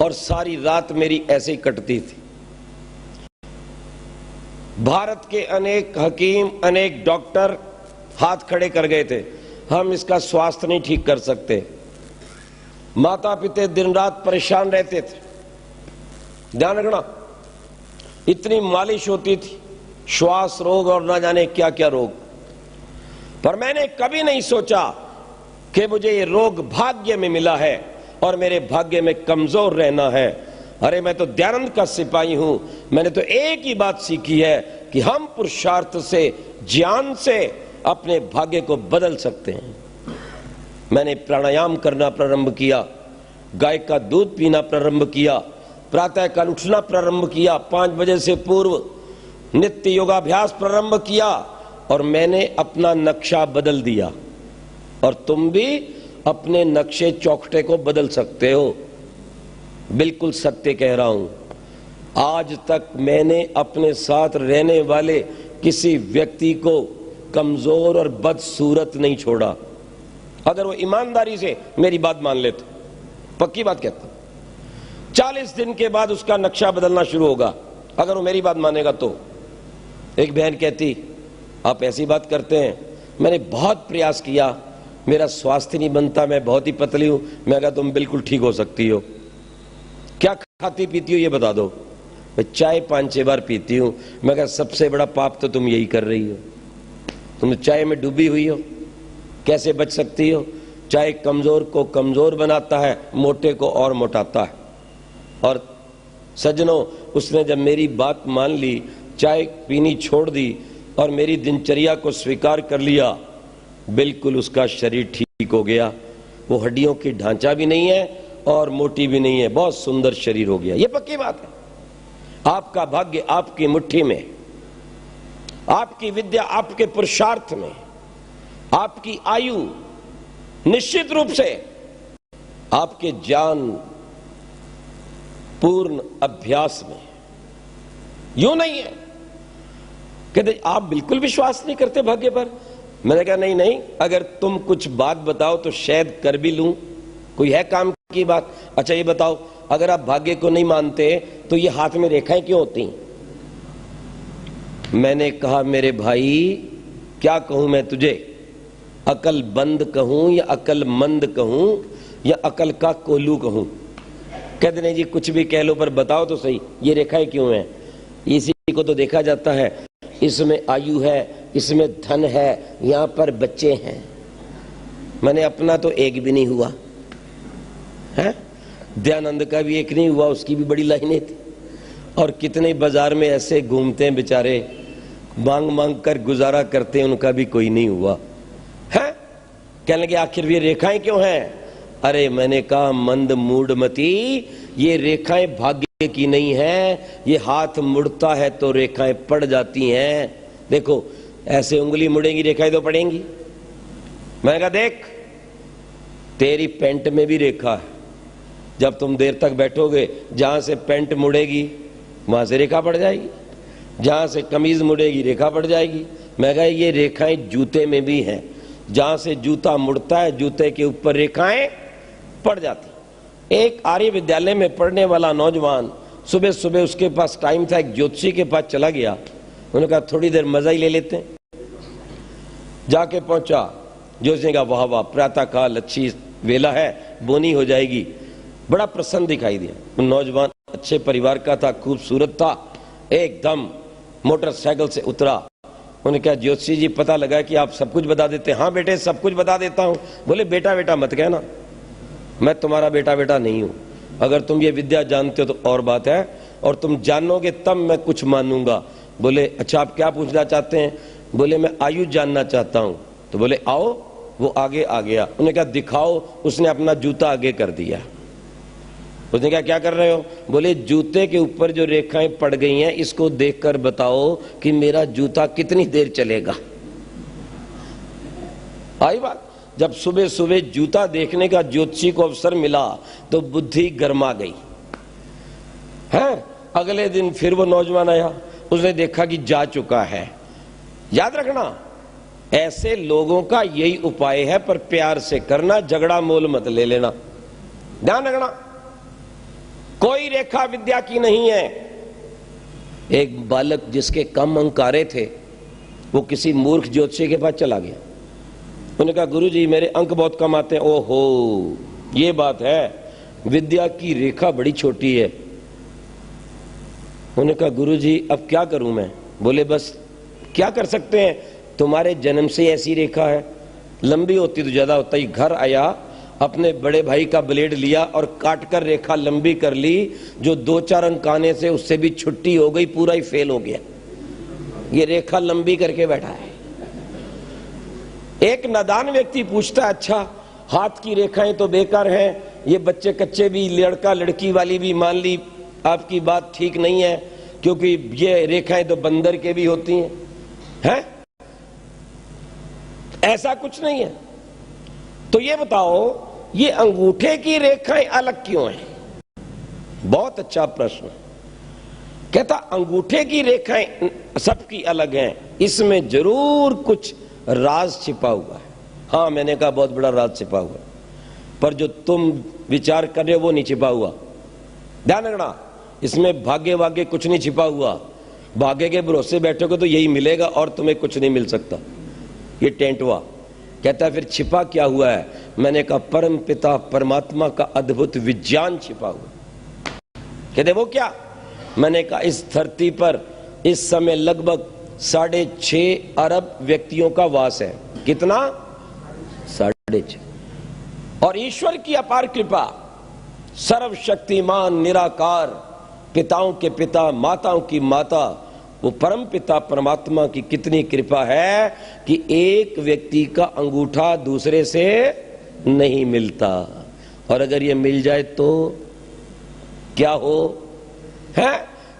और सारी रात मेरी ऐसे ही कटती थी। भारत के अनेक हकीम, अनेक डॉक्टर हाथ खड़े कर गए थे, हम इसका स्वास्थ्य नहीं ठीक कर सकते। माता पिता दिन रात परेशान रहते थे। ध्यान रखना, इतनी मालिश होती थी, श्वास रोग और ना जाने क्या क्या रोग, पर मैंने कभी नहीं सोचा कि मुझे ये रोग भाग्य में मिला है और मेरे भाग्य में कमजोर रहना है। अरे मैं तो दयानंद का सिपाही हूं, मैंने तो एक ही बात सीखी है कि हम पुरुषार्थ से, ज्ञान से अपने भाग्य को बदल सकते हैं। मैंने प्राणायाम करना प्रारंभ किया, गाय का दूध पीना प्रारंभ किया, प्रातः काल उठना प्रारंभ किया, 5 बजे से पूर्व नित्य योगाभ्यास प्रारंभ किया, और मैंने अपना नक्शा बदल दिया। और तुम भी अपने नक्शे चौखटे को बदल सकते हो। बिल्कुल सत्य कह रहा हूं, आज तक मैंने अपने साथ रहने वाले किसी व्यक्ति को कमजोर और बदसूरत नहीं छोड़ा, अगर वो ईमानदारी से मेरी बात मान ले तो। पक्की बात कहता हूं, 40 दिन के बाद उसका नक्शा बदलना शुरू होगा, अगर वो मेरी बात मानेगा तो। एक बहन कहती, आप ऐसी बात करते हैं, मैंने बहुत प्रयास किया, मेरा स्वास्थ्य नहीं बनता, मैं बहुत ही पतली हूं। मैं कहा तुम बिल्कुल ठीक हो सकती हो। क्या खाती पीती हो ये बता दो। मैं चाय 5-6 बार पीती हूं। मैं कहा सबसे बड़ा पाप तो तुम यही कर रही हो, तुम चाय में डूबी हुई हो, कैसे बच सकती हो? चाय कमजोर को कमजोर बनाता है, मोटे को और मोटाता है। और सज्जनों, उसने जब मेरी बात मान ली, चाय पीनी छोड़ दी और मेरी दिनचर्या को स्वीकार कर लिया, बिल्कुल उसका शरीर ठीक हो गया। वो हड्डियों की ढांचा भी नहीं है और मोटी भी नहीं है, बहुत सुंदर शरीर हो गया। ये पक्की बात है। आपका भाग्य आपकी मुट्ठी में, आपकी विद्या आपके पुरुषार्थ में, आपकी आयु निश्चित रूप से आपके ज्ञान पूर्ण अभ्यास में। यूं नहीं है। कहते आप बिल्कुल विश्वास नहीं करते भाग्य पर। मैंने कहा नहीं नहीं, अगर तुम कुछ बात बताओ तो शायद कर भी लूं, कोई है काम की बात। अच्छा ये बताओ, अगर आप भाग्य को नहीं मानते तो ये हाथ में रेखाएं क्यों होती? मैंने कहा मेरे भाई, क्या कहूं मैं तुझे, अकल बंद कहूं या अकल मंद कहूं या अकल का कोल्हू कहूं? कहते नहीं जी कुछ भी कह लो, पर बताओ तो सही ये रेखाएं क्यों हैं? इसी को तो देखा जाता है, इसमें आयु है, इसमें धन है, यहां पर बच्चे हैं। मैंने अपना तो एक भी नहीं हुआ है, दयानंद का भी एक नहीं हुआ, उसकी भी बड़ी लाइनें थी। और कितने बाजार में ऐसे घूमते हैं बेचारे, मांग मांग कर गुजारा करते हैं, उनका भी कोई नहीं हुआ है। कहने लगे आखिर ये रेखाएं क्यों हैं? अरे मैंने कहा मंद मूढ़मती, ये रेखाएं भाग्य की नहीं है, ये हाथ मुड़ता है तो रेखाएं पड़ जाती हैं। देखो ऐसे उंगली मुड़ेगी, रेखाएं तो पड़ेंगी। मैंने कहा देख, तेरी पैंट में भी रेखा है, जब तुम देर तक बैठोगे, जहां से पैंट मुड़ेगी वहां से रेखा पड़ जाएगी, जहां से कमीज मुड़ेगी रेखा पड़ जाएगी। मैं कहा ये रेखाएं जूते में भी हैं, जहां से जूता मुड़ता है जूते के ऊपर रेखाएं पड़ जाती। एक आर्य विद्यालय में पढ़ने वाला नौजवान सुबह सुबह, उसके पास टाइम था, एक ज्योतिषी के पास चला गया। उन्होंने कहा थोड़ी देर मजा ही ले लेते हैं। जाके पहुंचा, ज्योतिषी ने कहा वाह वाह, प्रातः काल अच्छी वेला है, बोनी हो जाएगी। बड़ा प्रसन्न दिखाई दिया। नौजवान अच्छे परिवार का था, खूबसूरत था, एकदम मोटरसाइकिल से उतरा। उन्होंने कहा ज्योतिषी जी पता लगा कि आप सब कुछ बता देते हैं। हाँ बेटे सब कुछ बता देता हूं। बोले बेटा बेटा मत कहना, मैं तुम्हारा बेटा बेटा नहीं हूं। अगर तुम ये विद्या जानते हो तो और बात है, और तुम जानोगे तब मैं कुछ मानूंगा। बोले अच्छा आप क्या पूछना चाहते हैं? बोले मैं आयु जानना चाहता हूं। तो बोले आओ वो आगे आ गया। उन्होंने कहा दिखाओ, उसने अपना जूता आगे कर दिया। उसने कहा क्या कर रहे हो? बोले जूते के ऊपर जो रेखाएं पड़ गई हैं इसको देखकर बताओ कि मेरा जूता कितनी देर चलेगा। आई बात। जब सुबह सुबह जूता देखने का ज्योतिषी को अवसर मिला तो बुद्धि गर्मा गई है। अगले दिन फिर वो नौजवान आया, उसने देखा कि जा चुका है। याद रखना, ऐसे लोगों का यही उपाय है, पर प्यार से करना, झगड़ा मोल मत ले लेना। ध्यान रखना, कोई रेखा विद्या की नहीं है। एक बालक जिसके कम अंक आ रहे थे, वो किसी मूर्ख ज्योतिषी के पास चला गया। उन्होंने कहा गुरुजी मेरे अंक बहुत कम आते हैं। ओहो, ये बात है, विद्या की रेखा बड़ी छोटी है। उन्होंने कहा गुरुजी अब क्या करूं मैं? बोले बस क्या कर सकते हैं, तुम्हारे जन्म से ऐसी रेखा है, लंबी होती तो ज्यादा होता ही। घर आया, अपने बड़े भाई का ब्लेड लिया और काटकर रेखा लंबी कर ली। जो 2-4 अंक आने से उससे भी छुट्टी हो गई, पूरा ही फेल हो गया। ये रेखा लंबी करके बैठा है। एक नादान व्यक्ति पूछता अच्छा हाथ की रेखाएं तो बेकार हैं, ये बच्चे कच्चे भी, लड़का लड़की वाली भी, मान ली आपकी बात ठीक नहीं है, क्योंकि ये रेखाएं तो बंदर के भी होती हैं। ऐसा कुछ नहीं है। तो ये बताओ ये अंगूठे की रेखाएं अलग क्यों हैं? बहुत अच्छा प्रश्न। कहता अंगूठे की रेखाएं सबकी अलग हैं, इसमें जरूर कुछ राज छिपा हुआ है। हाँ, मैंने कहा बहुत बड़ा राज छिपा हुआ है, पर जो तुम विचार कर रहे हो वो नहीं छिपा हुआ। ध्यान रखना, इसमें भाग्य वाग्य कुछ नहीं छिपा हुआ। भाग्य के भरोसे बैठोगे तो यही मिलेगा और तुम्हें कुछ नहीं मिल सकता। ये टेंटवा कहता है फिर छिपा क्या हुआ है? मैंने कहा परम पिता परमात्मा का अद्भुत विज्ञान छिपा हुआ। कहते वो क्या? मैंने कहा इस धरती पर इस समय लगभग 6.5 अरब व्यक्तियों का वास है। कितना? 6.5। और ईश्वर की अपार कृपा, सर्वशक्तिमान निराकार, पिताओं के पिता माताओं की माता, वो परम पिता परमात्मा की कितनी कृपा है कि एक व्यक्ति का अंगूठा दूसरे से नहीं मिलता। और अगर ये मिल जाए तो क्या हो? है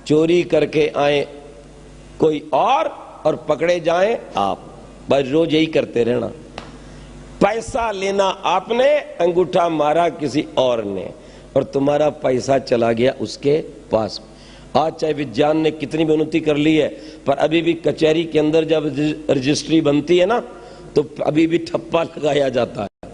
चोरी करके आए कोई और पकड़े जाएं आप। बस रोज यही करते रहना। पैसा लेना आपने, अंगूठा मारा किसी और ने, और तुम्हारा पैसा चला गया उसके पास। आज चाहे विज्ञान ने कितनी भी उन्नति कर ली है, पर अभी भी कचहरी के अंदर जब रजिस्ट्री बनती है ना, तो अभी भी ठप्पा लगाया जाता है।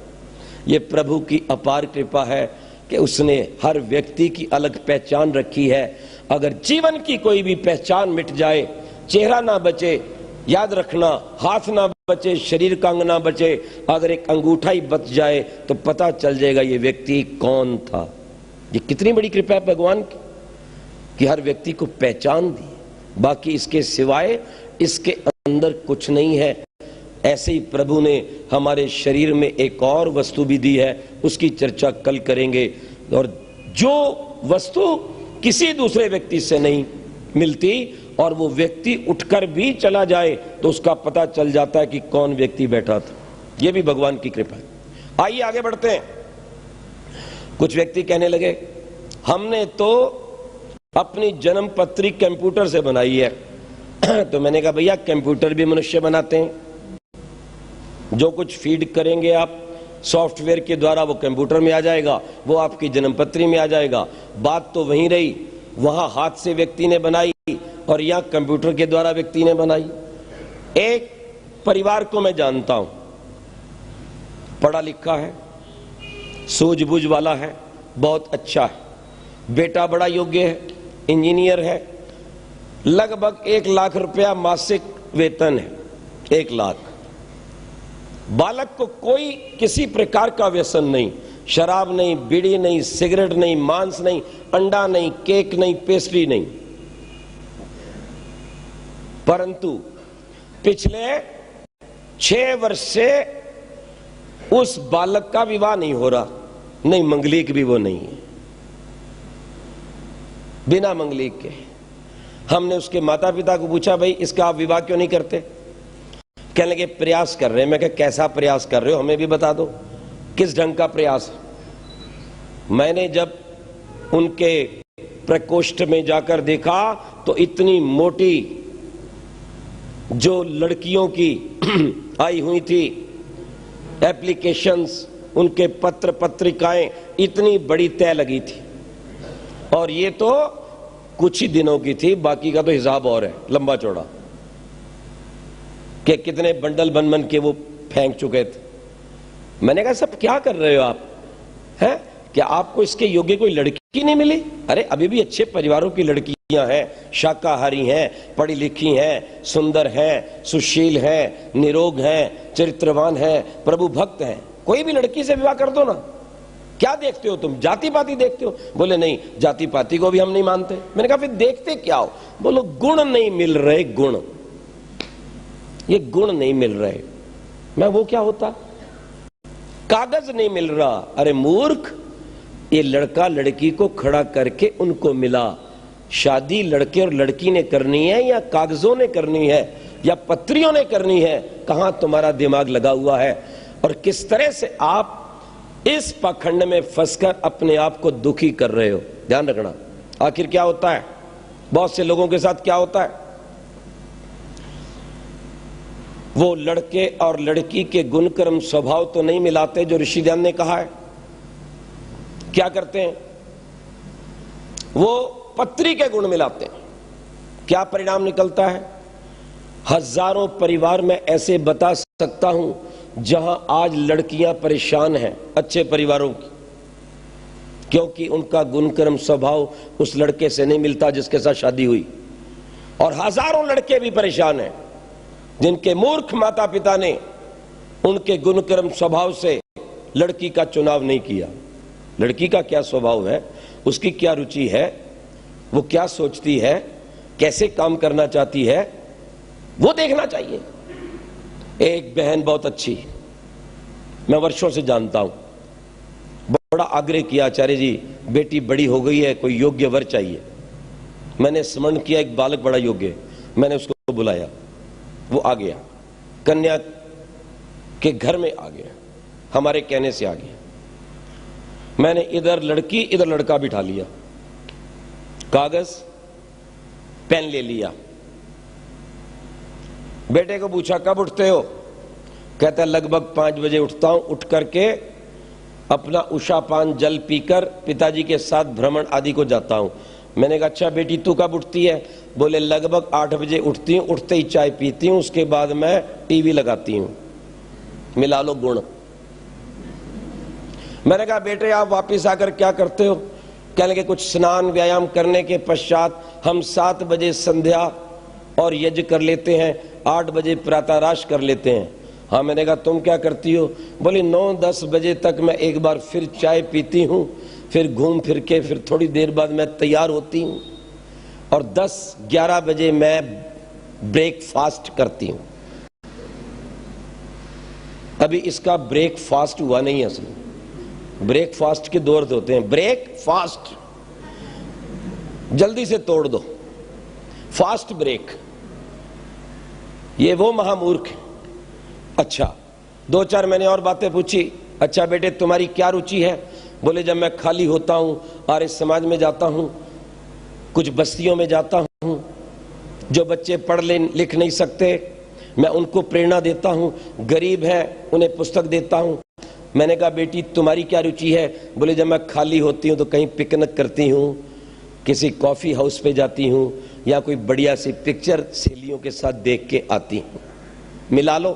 ये प्रभु की अपार कृपा है कि उसने हर व्यक्ति की अलग पहचान रखी है। अगर जीवन की कोई भी पहचान मिट जाए, चेहरा ना बचे, याद रखना हाथ ना बचे, शरीर का अंग ना बचे, अगर एक अंगूठा ही बच जाए तो पता चल जाएगा ये व्यक्ति कौन था। ये कितनी बड़ी कृपा है भगवान की कि हर व्यक्ति को पहचान दी। बाकी इसके सिवाय इसके अंदर कुछ नहीं है। ऐसे ही प्रभु ने हमारे शरीर में एक और वस्तु भी दी है, उसकी चर्चा कल करेंगे। और जो वस्तु किसी दूसरे व्यक्ति से नहीं मिलती और वो व्यक्ति उठकर भी चला जाए तो उसका पता चल जाता है कि कौन व्यक्ति बैठा था। ये भी भगवान की कृपा है। आइए आगे बढ़ते हैं। कुछ व्यक्ति कहने लगे हमने तो अपनी जन्म पत्री कंप्यूटर से बनाई है। तो मैंने कहा भैया कंप्यूटर भी मनुष्य बनाते हैं। जो कुछ फीड करेंगे आप सॉफ्टवेयर के द्वारा वो कंप्यूटर में आ जाएगा, वो आपकी जन्म पत्री में आ जाएगा। बात तो वहीं रही, वहां हाथ से व्यक्ति ने बनाई और यहां कंप्यूटर के द्वारा व्यक्ति ने बनाई। एक परिवार को मैं जानता हूं, पढ़ा लिखा है, सूझबूझ वाला है, बहुत अच्छा है, बेटा बड़ा योग्य है, इंजीनियर है, लगभग 1 लाख रुपया मासिक वेतन है। 1 लाख। बालक को कोई किसी प्रकार का व्यसन नहीं, शराब नहीं, बीड़ी नहीं, सिगरेट नहीं, मांस नहीं, अंडा नहीं, केक नहीं, पेस्ट्री नहीं। परंतु पिछले 6 वर्ष से उस बालक का विवाह नहीं हो रहा, नहीं मंगलिक भी वो नहीं है, बिना मंगलिक के। हमने उसके माता पिता को पूछा भाई इसका आप विवाह क्यों नहीं करते? कहने लगे प्रयास कर रहे हैं। मैं कहा कैसा प्रयास कर रहे हो, हमें भी बता दो, किस ढंग का प्रयास। मैंने जब उनके प्रकोष्ठ में जाकर देखा तो इतनी मोटी जो लड़कियों की आई हुई थी एप्लीकेशंस, उनके पत्र पत्रिकाएं इतनी बड़ी तय लगी थी, और ये तो कुछ ही दिनों की थी, बाकी का तो हिसाब और है लंबा चौड़ा, कि कितने बंडल बन बन के वो फेंक चुके थे। मैंने कहा सब क्या कर रहे हो आप, हैं? क्या आपको इसके योग्य कोई लड़की नहीं मिली? अरे अभी भी अच्छे परिवारों की लड़कियां हैं, शाकाहारी हैं, पढ़ी लिखी हैं, सुंदर हैं, सुशील हैं, निरोग हैं, चरित्रवान हैं, प्रभु भक्त हैं, कोई भी लड़की से विवाह कर दो ना। क्या देखते हो तुम, जाति पाति देखते हो? बोले नहीं, जाति पाति को भी हम नहीं मानते। मैंने कहा फिर देखते क्या हो? बोलो गुण नहीं मिल रहे, गुण, ये गुण नहीं मिल रहे। मैं वो क्या होता, कागज नहीं मिल रहा। अरे मूर्ख, ये लड़का लड़की को खड़ा करके उनको मिला। शादी लड़के और लड़की ने करनी है या कागजों ने करनी है या पत्रियों ने करनी है? कहां तुम्हारा दिमाग लगा हुआ है? और किस तरह से आप इस पाखंड में फंसकर अपने आप को दुखी कर रहे हो? ध्यान रखना। आखिर क्या होता है, बहुत से लोगों के साथ क्या होता है, वो लड़के और लड़की के गुणकर्म स्वभाव तो नहीं मिलाते जो ऋषि ध्यान ने कहा है। क्या करते हैं, वो पत्री के गुण मिलाते हैं। क्या परिणाम निकलता है? हजारों परिवार में ऐसे बता सकता हूं जहां आज लड़कियां परेशान हैं, अच्छे परिवारों की, क्योंकि उनका गुणकर्म स्वभाव उस लड़के से नहीं मिलता जिसके साथ शादी हुई। और हजारों लड़के भी परेशान हैं जिनके मूर्ख माता पिता ने उनके गुणकर्म स्वभाव से लड़की का चुनाव नहीं किया। लड़की का क्या स्वभाव है, उसकी क्या रुचि है, वो क्या सोचती है, कैसे काम करना चाहती है, वो देखना चाहिए। एक बहन बहुत अच्छी, मैं वर्षों से जानता हूं, बड़ा आग्रह किया, आचार्य जी बेटी बड़ी हो गई है, कोई योग्य वर चाहिए। मैंने स्मरण किया एक बालक बड़ा योग्य है, मैंने उसको बुलाया, वो आ गया, कन्या के घर में आ गया, हमारे कहने से आ गया। मैंने इधर लड़की इधर लड़का बिठा लिया, कागज पेन ले लिया, बेटे को पूछा कब उठते हो? कहता है लगभग 5 बजे उठता हूं, उठ करके अपना उषा पान जल पीकर पिताजी के साथ भ्रमण आदि को जाता हूं। मैंने कहा अच्छा बेटी तू कब उठती है? बोले लगभग 8 बजे उठती हूं, उठते ही चाय पीती हूं, उसके बाद मैं टीवी लगाती हूं। मिला लो गुण। मैंने कहा बेटे आप वापिस आकर क्या करते हो? कहने लगे कुछ स्नान व्यायाम करने के पश्चात हम 7 बजे संध्या और यज्ञ कर लेते हैं, 8 बजे प्रातःराश कर लेते हैं। हाँ, मैंने कहा तुम क्या करती हो? बोली 9-10 बजे तक मैं एक बार फिर चाय पीती हूं, फिर घूम फिर के फिर थोड़ी देर बाद मैं तैयार होती हूं और 10-11 बजे मैं ब्रेकफास्ट करती हूं। अभी इसका ब्रेकफास्ट हुआ नहीं है। असल ब्रेकफास्ट के 2 अर्थ होते हैं। ब्रेकफास्ट जल्दी से तोड़ दो, फास्ट ब्रेक, ये वो महामूर्ख है। अच्छा 2-4 मैंने और बातें पूछी। अच्छा बेटे तुम्हारी क्या रुचि है? बोले जब मैं खाली होता हूं आर्य समाज में जाता हूं, कुछ बस्तियों में जाता हूं, जो बच्चे पढ़ लिख नहीं सकते मैं उनको प्रेरणा देता हूं, गरीब है उन्हें पुस्तक देता हूं। मैंने कहा बेटी तुम्हारी क्या रुचि है? बोले जब मैं खाली होती हूं तो कहीं पिकनिक करती हूं, किसी कॉफी हाउस पे जाती हूं या कोई बढ़िया सी पिक्चर सहेलियों के साथ देख के आती हूं। मिला लो।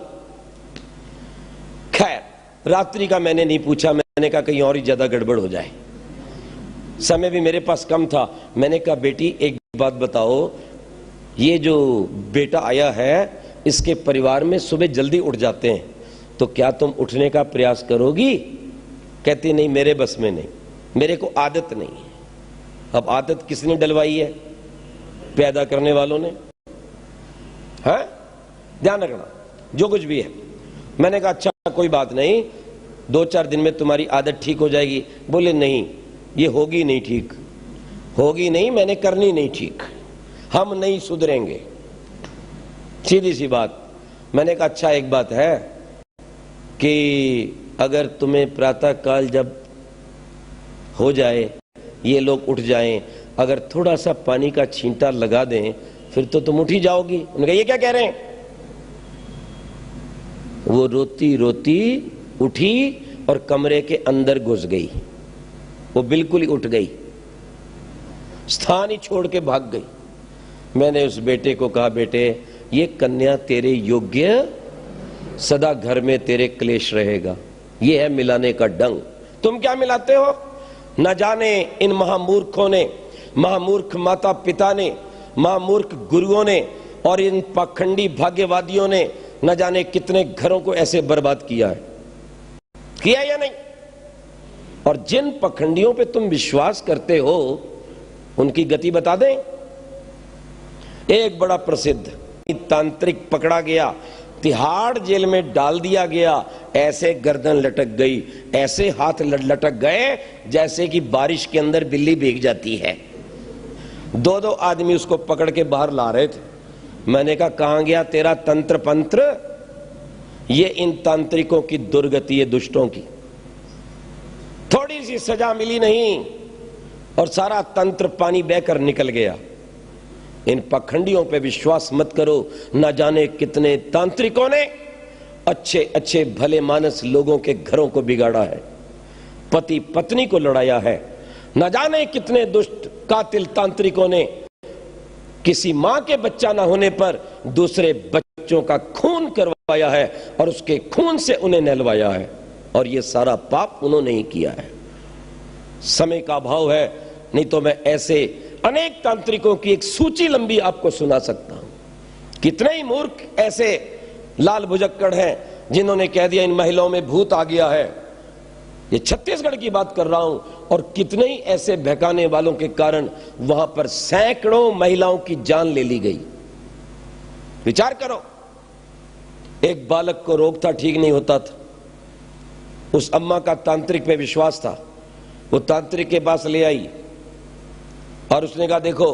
खैर रात्रि का मैंने नहीं पूछा, मैंने कहा कहीं और ही ज्यादा गड़बड़ हो जाए, समय भी मेरे पास कम था। मैंने कहा बेटी एक बात बताओ, ये जो बेटा आया है इसके परिवार में सुबह जल्दी उठ जाते हैं, तो क्या तुम उठने का प्रयास करोगी? कहती नहीं मेरे बस में नहीं, मेरे को आदत नहीं है। अब आदत किसने डलवाई है? पैदा करने वालों ने। है ध्यान रखना जो कुछ भी है। मैंने कहा अच्छा कोई बात नहीं, 2-4 दिन में तुम्हारी आदत ठीक हो जाएगी। बोले नहीं ये होगी नहीं ठीक, होगी नहीं, मैंने करनी नहीं ठीक, हम नहीं सुधरेंगे, सीधी सी बात। मैंने कहा अच्छा एक बात है कि अगर तुम्हें प्रातः काल जब हो जाए, ये लोग उठ जाएं, अगर थोड़ा सा पानी का छींटा लगा दें फिर तो तुम उठ ही जाओगी। उन्होंने कहा ये क्या कह रहे हैं? वो रोती रोती उठी और कमरे के अंदर घुस गई। वो बिल्कुल ही उठ गई, स्थान ही छोड़ के भाग गई। मैंने उस बेटे को कहा बेटे ये कन्या तेरे योग्य, सदा घर में तेरे क्लेश रहेगा। ये है मिलाने का ढंग। तुम क्या मिलाते हो? न जाने इन महामूर्खों ने, महामूर्ख माता पिता ने, महामूर्ख गुरुओं ने और इन पाखंडी भाग्यवादियों ने न जाने कितने घरों को ऐसे बर्बाद किया है, किया या नहीं? और जिन पखंडियों पे तुम विश्वास करते हो उनकी गति बता दें। एक बड़ा प्रसिद्ध तांत्रिक पकड़ा गया, तिहाड़ जेल में डाल दिया गया। ऐसे गर्दन लटक गई, ऐसे हाथ लटक गए जैसे कि बारिश के अंदर बिल्ली भीग जाती है। दो दो आदमी उसको पकड़ के बाहर ला रहे थे। मैंने कहा कहां गया तेरा तंत्र पंत्र? ये इन तांत्रिकों की दुर्गति है, दुष्टों की। थोड़ी सी सजा मिली नहीं और सारा तंत्र पानी बहकर निकल गया। इन पखंडियों पे विश्वास मत करो। न जाने कितने तांत्रिकों ने अच्छे अच्छे भले मानस लोगों के घरों को बिगाड़ा है, पति पत्नी को लड़ाया है। न जाने कितने दुष्ट कातिल तांत्रिकों ने किसी मां के बच्चा ना होने पर दूसरे बच्चों का खून करवाया है और उसके खून से उन्हें नहलवाया है। और ये सारा पाप उन्होंने ही किया है। समय का अभाव है, नहीं तो मैं ऐसे अनेक तांत्रिकों की एक सूची लंबी आपको सुना सकता हूं। कितने ही मूर्ख ऐसे लाल भुजक्कड़ हैं जिन्होंने कह दिया इन महिलाओं में भूत आ गया है। ये छत्तीसगढ़ की बात कर रहा हूं। और कितने ही ऐसे बहकाने वालों के कारण वहां पर सैकड़ों महिलाओं की जान ले ली गई। विचार करो, एक बालक को रोग था, ठीक नहीं होता था। उस अम्मा का तांत्रिक पे विश्वास था। वो तांत्रिक के पास ले आई और उसने कहा देखो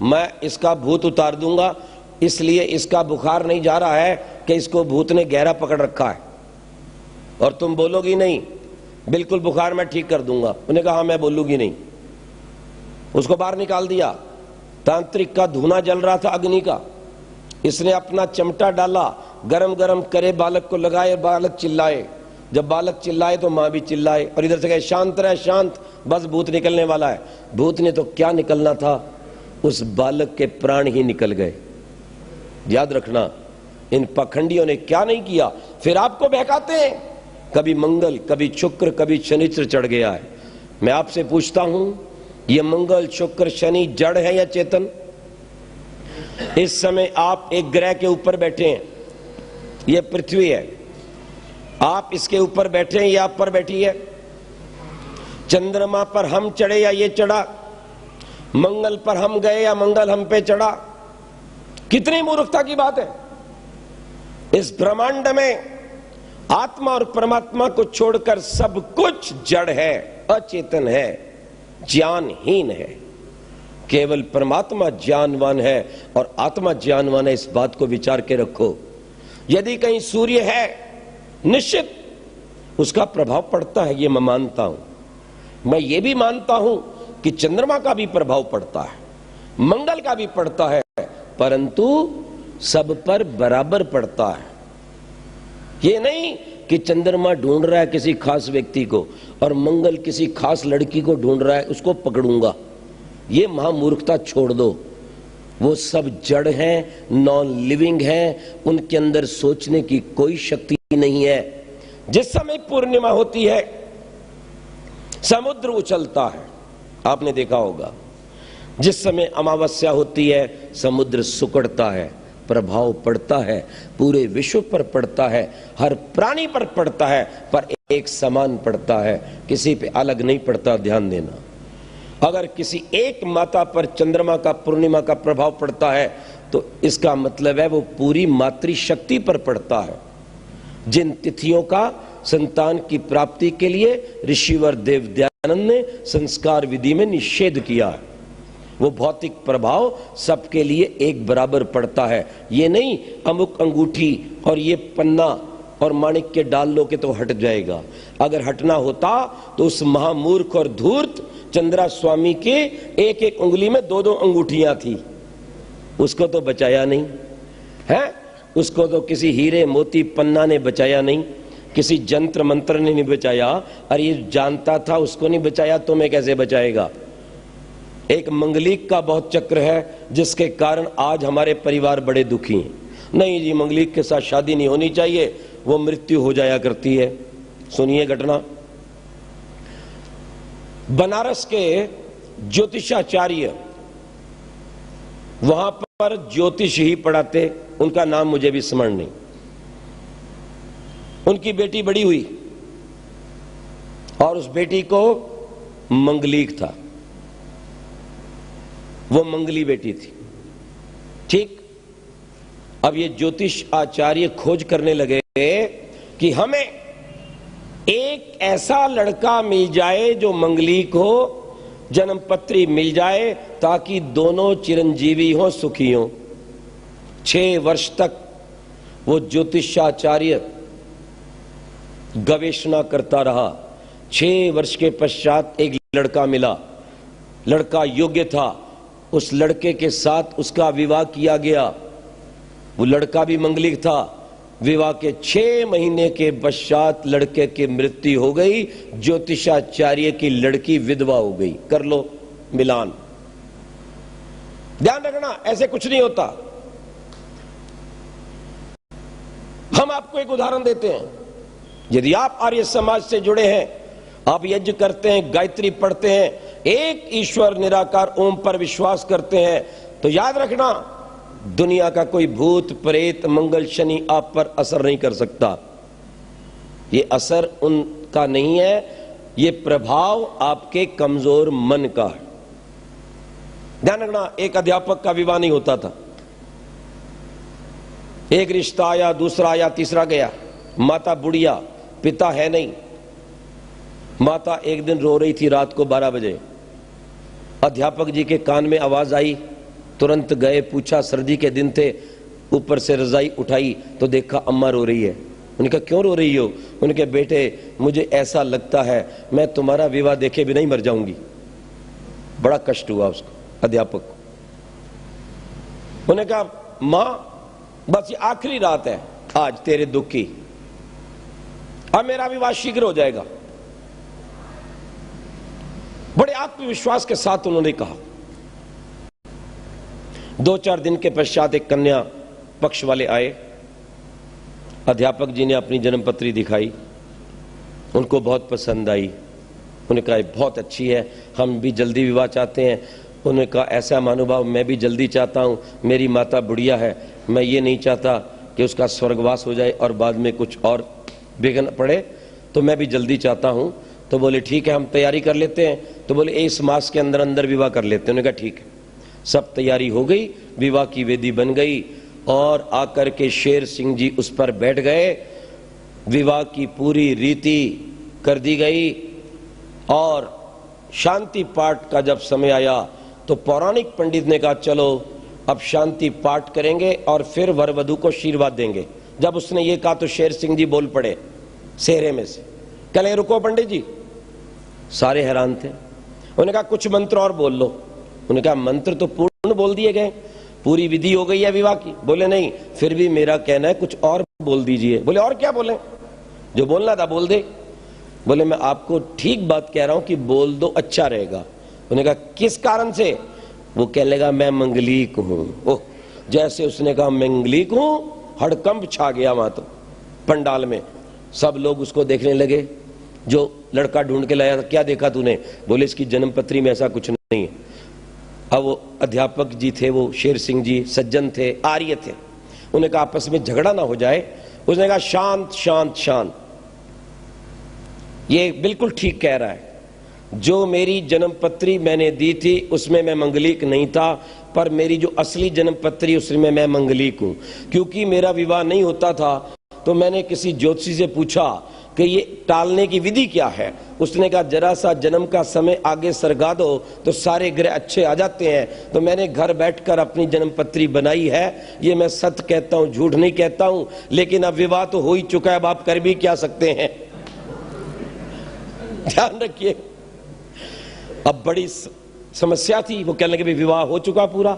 मैं इसका भूत उतार दूंगा, इसलिए इसका बुखार नहीं जा रहा है कि इसको भूत ने गहरा पकड़ रखा है, और तुम बोलोगी नहीं, बिल्कुल बुखार मैं ठीक कर दूंगा। उन्होंने कहा हाँ मैं बोलूंगी नहीं। उसको बाहर निकाल दिया। तांत्रिक का धुना जल रहा था अग्नि का। इसने अपना चमटा डाला, गरम गरम करे बालक को लगाए, बालक चिल्लाए। जब बालक चिल्लाए तो मां भी चिल्लाए और इधर से कहे शांत रहे शांत, बस भूत निकलने वाला है। भूत ने तो क्या निकलना था, उस बालक के प्राण ही निकल गए। याद रखना, इन पखंडियों ने क्या नहीं किया। फिर आपको बहकाते हैं, कभी मंगल, कभी शुक्र, कभी शनिचर चढ़ गया है। मैं आपसे पूछता हूं, ये मंगल शुक्र शनि जड़ है या चेतन? इस समय आप एक ग्रह के ऊपर बैठे हैं, ये पृथ्वी है। आप इसके ऊपर बैठे हैं, ये आप पर बैठी है। चंद्रमा पर हम चढ़े या ये चढ़ा, मंगल पर हम गए या मंगल हम पे चढ़ा। कितनी मूर्खता की बात है। इस ब्रह्मांड में आत्मा और परमात्मा को छोड़कर सब कुछ जड़ है, अचेतन है, ज्ञानहीन है। केवल परमात्मा ज्ञानवान है और आत्मा ज्ञानवान है। इस बात को विचार के रखो। यदि कहीं सूर्य है, निश्चित उसका प्रभाव पड़ता है, ये मैं मानता हूं। मैं ये भी मानता हूं कि चंद्रमा का भी प्रभाव पड़ता है, मंगल का भी पड़ता है, परंतु सब पर बराबर पड़ता है। ये नहीं कि चंद्रमा ढूंढ रहा है किसी खास व्यक्ति को और मंगल किसी खास लड़की को ढूंढ रहा है, उसको पकड़ूंगा। ये महामूर्खता छोड़ दो। वो सब जड़ हैं, नॉन लिविंग हैं, उनके अंदर सोचने की कोई शक्ति नहीं है। जिस समय पूर्णिमा होती है समुद्र उछलता है, आपने देखा होगा। जिस समय अमावस्या होती है समुद्र सुकड़ता है, प्रभाव पड़ता है, पूरे विश्व पर पड़ता है, हर प्राणी पर पड़ता है, पर एक समान पड़ता है, किसी पे अलग नहीं पड़ता। ध्यान देना, अगर किसी एक माता पर चंद्रमा का पूर्णिमा का प्रभाव पड़ता है तो इसका मतलब है वो पूरी मातृशक्ति पर पड़ता है। जिन तिथियों का संतान की प्राप्ति के लिए ऋषिवर देव दयानंद ने संस्कार विधि में निषेध किया है, वो भौतिक प्रभाव सबके लिए एक बराबर पड़ता है। ये नहीं अमुक अंगूठी और ये पन्ना और माणिक के डाल लो के तो हट जाएगा। अगर हटना होता तो उस महामूर्ख और धूर्त चंद्रा स्वामी के एक एक उंगली में दो दो अंगूठियां थी, उसको तो बचाया नहीं है। उसको तो किसी हीरे मोती पन्ना ने बचाया नहीं, किसी जंत्र मंत्र ने नहीं बचाया। अरे ये जानता था उसको नहीं बचाया, तुम्हें कैसे बचाएगा। एक मंगलिक का बहुत चक्र है जिसके कारण आज हमारे परिवार बड़े दुखी हैं। नहीं जी, मंगलिक के साथ शादी नहीं होनी चाहिए, वो मृत्यु हो जाया करती है। सुनिए घटना, बनारस के ज्योतिषाचार्य वहां पर ज्योतिष ही पढ़ाते, उनका नाम मुझे भी स्मरण नहीं। उनकी बेटी बड़ी हुई और उस बेटी को मंगलिक था, वो मंगली बेटी थी। ठीक, अब ये ज्योतिष आचार्य खोज करने लगे कि हमें एक ऐसा लड़का मिल जाए जो मंगलिक हो, जन्मपत्री मिल जाए, ताकि दोनों चिरंजीवी हो, सुखी हो। 6 वर्ष तक वो ज्योतिषाचार्य गवेषणा करता रहा। 6 वर्ष के पश्चात एक लड़का मिला, लड़का योग्य था, उस लड़के के साथ उसका विवाह किया गया। वो लड़का भी मंगलिक था। विवाह के 6 महीने के पश्चात लड़के की मृत्यु हो गई, ज्योतिषाचार्य की लड़की विधवा हो गई। कर लो मिलान। ध्यान रखना, ऐसे कुछ नहीं होता। हम आपको एक उदाहरण देते हैं। यदि आप आर्य समाज से जुड़े हैं, आप यज्ञ करते हैं, गायत्री पढ़ते हैं, एक ईश्वर निराकार ओम पर विश्वास करते हैं, तो याद रखना दुनिया का कोई भूत प्रेत मंगल शनि आप पर असर नहीं कर सकता। ये असर उनका नहीं है, ये प्रभाव आपके कमजोर मन का है। ध्यान रखना, एक अध्यापक का विवाह नहीं होता था। एक रिश्ता आया, दूसरा आया, तीसरा गया। माता बुढ़िया, पिता है नहीं। माता एक दिन रो रही थी रात को 12 बजे। अध्यापक जी के कान में आवाज आई, तुरंत गए, पूछा, सर्दी के दिन थे, ऊपर से रजाई उठाई तो देखा अम्मा रो रही है। उन्होंने कहा क्यों रो रही हो? उन्होंने कहा बेटे मुझे ऐसा लगता है मैं तुम्हारा विवाह देखे भी नहीं मर जाऊंगी। बड़ा कष्ट हुआ उसको, अध्यापक को। उन्होंने कहा मां बस ये आखिरी रात है आज तेरे दुख की, अब मेरा विवाह शीघ्र हो जाएगा। बड़े आत्मविश्वास के साथ उन्होंने कहा। 2-4 दिन के पश्चात एक कन्या पक्ष वाले आए। अध्यापक जी ने अपनी जन्मपत्री दिखाई, उनको बहुत पसंद आई। उन्होंने कहा बहुत अच्छी है, हम भी जल्दी विवाह चाहते हैं। उन्होंने कहा ऐसा महानुभाव मैं भी जल्दी चाहता हूं, मेरी माता बुढ़िया है, मैं ये नहीं चाहता कि उसका स्वर्गवास हो जाए और बाद में कुछ और विघ्न पड़े, तो मैं भी जल्दी चाहता हूं। तो बोले ठीक है हम तैयारी कर लेते हैं। तो बोले इस मास के अंदर अंदर विवाह कर लेते हैं। उन्होंने कहा ठीक है। सब तैयारी हो गई, विवाह की वेदी बन गई और आकर के शेर सिंह जी उस पर बैठ गए। विवाह की पूरी रीति कर दी गई और शांति पाठ का जब समय आया तो पौराणिक पंडित ने कहा चलो अब शांति पाठ करेंगे और फिर वर वधू को आशीर्वाद देंगे। जब उसने ये कहा तो शेर सिंह जी बोल पड़े सेहरे में से, कहले रुको पंडित जी। सारे हैरान थे। उन्होंने कहा कुछ मंत्र और बोल लो। उन्होंने कहा मंत्र तो पूर्ण बोल दिए गए, पूरी विधि हो गई है विवाह की। बोले नहीं, फिर भी मेरा कहना है कुछ और बोल दीजिए। बोले और क्या बोले? जो बोलना था बोल दे। बोले मैं आपको ठीक बात कह रहा हूं कि बोल दो, अच्छा रहेगा। उन्होंने कहा किस कारण से? वो कह लेगा मैं मंगलिक हूं। ओह, जैसे उसने कहा मंगलिक हूं, हड़कंप छा गया वहां तो पंडाल में। सब लोग उसको देखने लगे जो लड़का ढूंढ के लाया था। क्या देखा तूने? बोले इसकी जन्मपत्री में ऐसा कुछ नहीं है। अब वो अध्यापक जी थे, वो शेर सिंह जी सज्जन थे, आर्य थे। उन्हें कहा आपस में झगड़ा ना हो जाए। उसने कहा शांत शांत शांत, ये बिल्कुल ठीक कह रहा है। जो मेरी जन्मपत्री मैंने दी थी उसमें मैं मंगलिक नहीं था, पर मेरी जो असली जन्मपत्री उसमें मैं मंगलिक हूं। क्योंकि मेरा विवाह नहीं होता था तो मैंने किसी ज्योतिषी से पूछा कि ये टालने की विधि क्या है। उसने कहा जरा सा जन्म का समय आगे सरका दो तो सारे ग्रह अच्छे आ जाते हैं। तो मैंने घर बैठकर अपनी जन्मपत्री बनाई है। ये मैं सत्य कहता हूं, झूठ नहीं कहता हूं। लेकिन अब विवाह तो हो ही चुका है, अब आप कर भी क्या सकते हैं। ध्यान रखिए, अब बड़ी समस्या थी। वो कहने लगे भी विवाह हो चुका पूरा,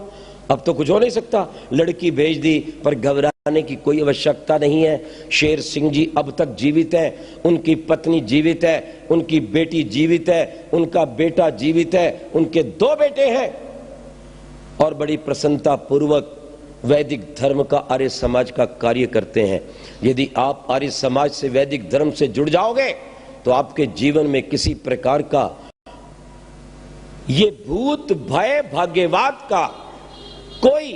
अब तो कुछ हो नहीं सकता। लड़की भेज दी, पर घबराने की कोई आवश्यकता नहीं है। शेर सिंह जी अब तक जीवित हैं, उनकी पत्नी जीवित है, उनकी बेटी जीवित है, उनका बेटा जीवित है, उनके 2 बेटे हैं। और बड़ी प्रसन्नता पूर्वक वैदिक धर्म का आर्य समाज का कार्य करते हैं। यदि आप आर्य समाज से वैदिक धर्म से जुड़ जाओगे तो आपके जीवन में किसी प्रकार का ये भूत भय भाग्यवाद का कोई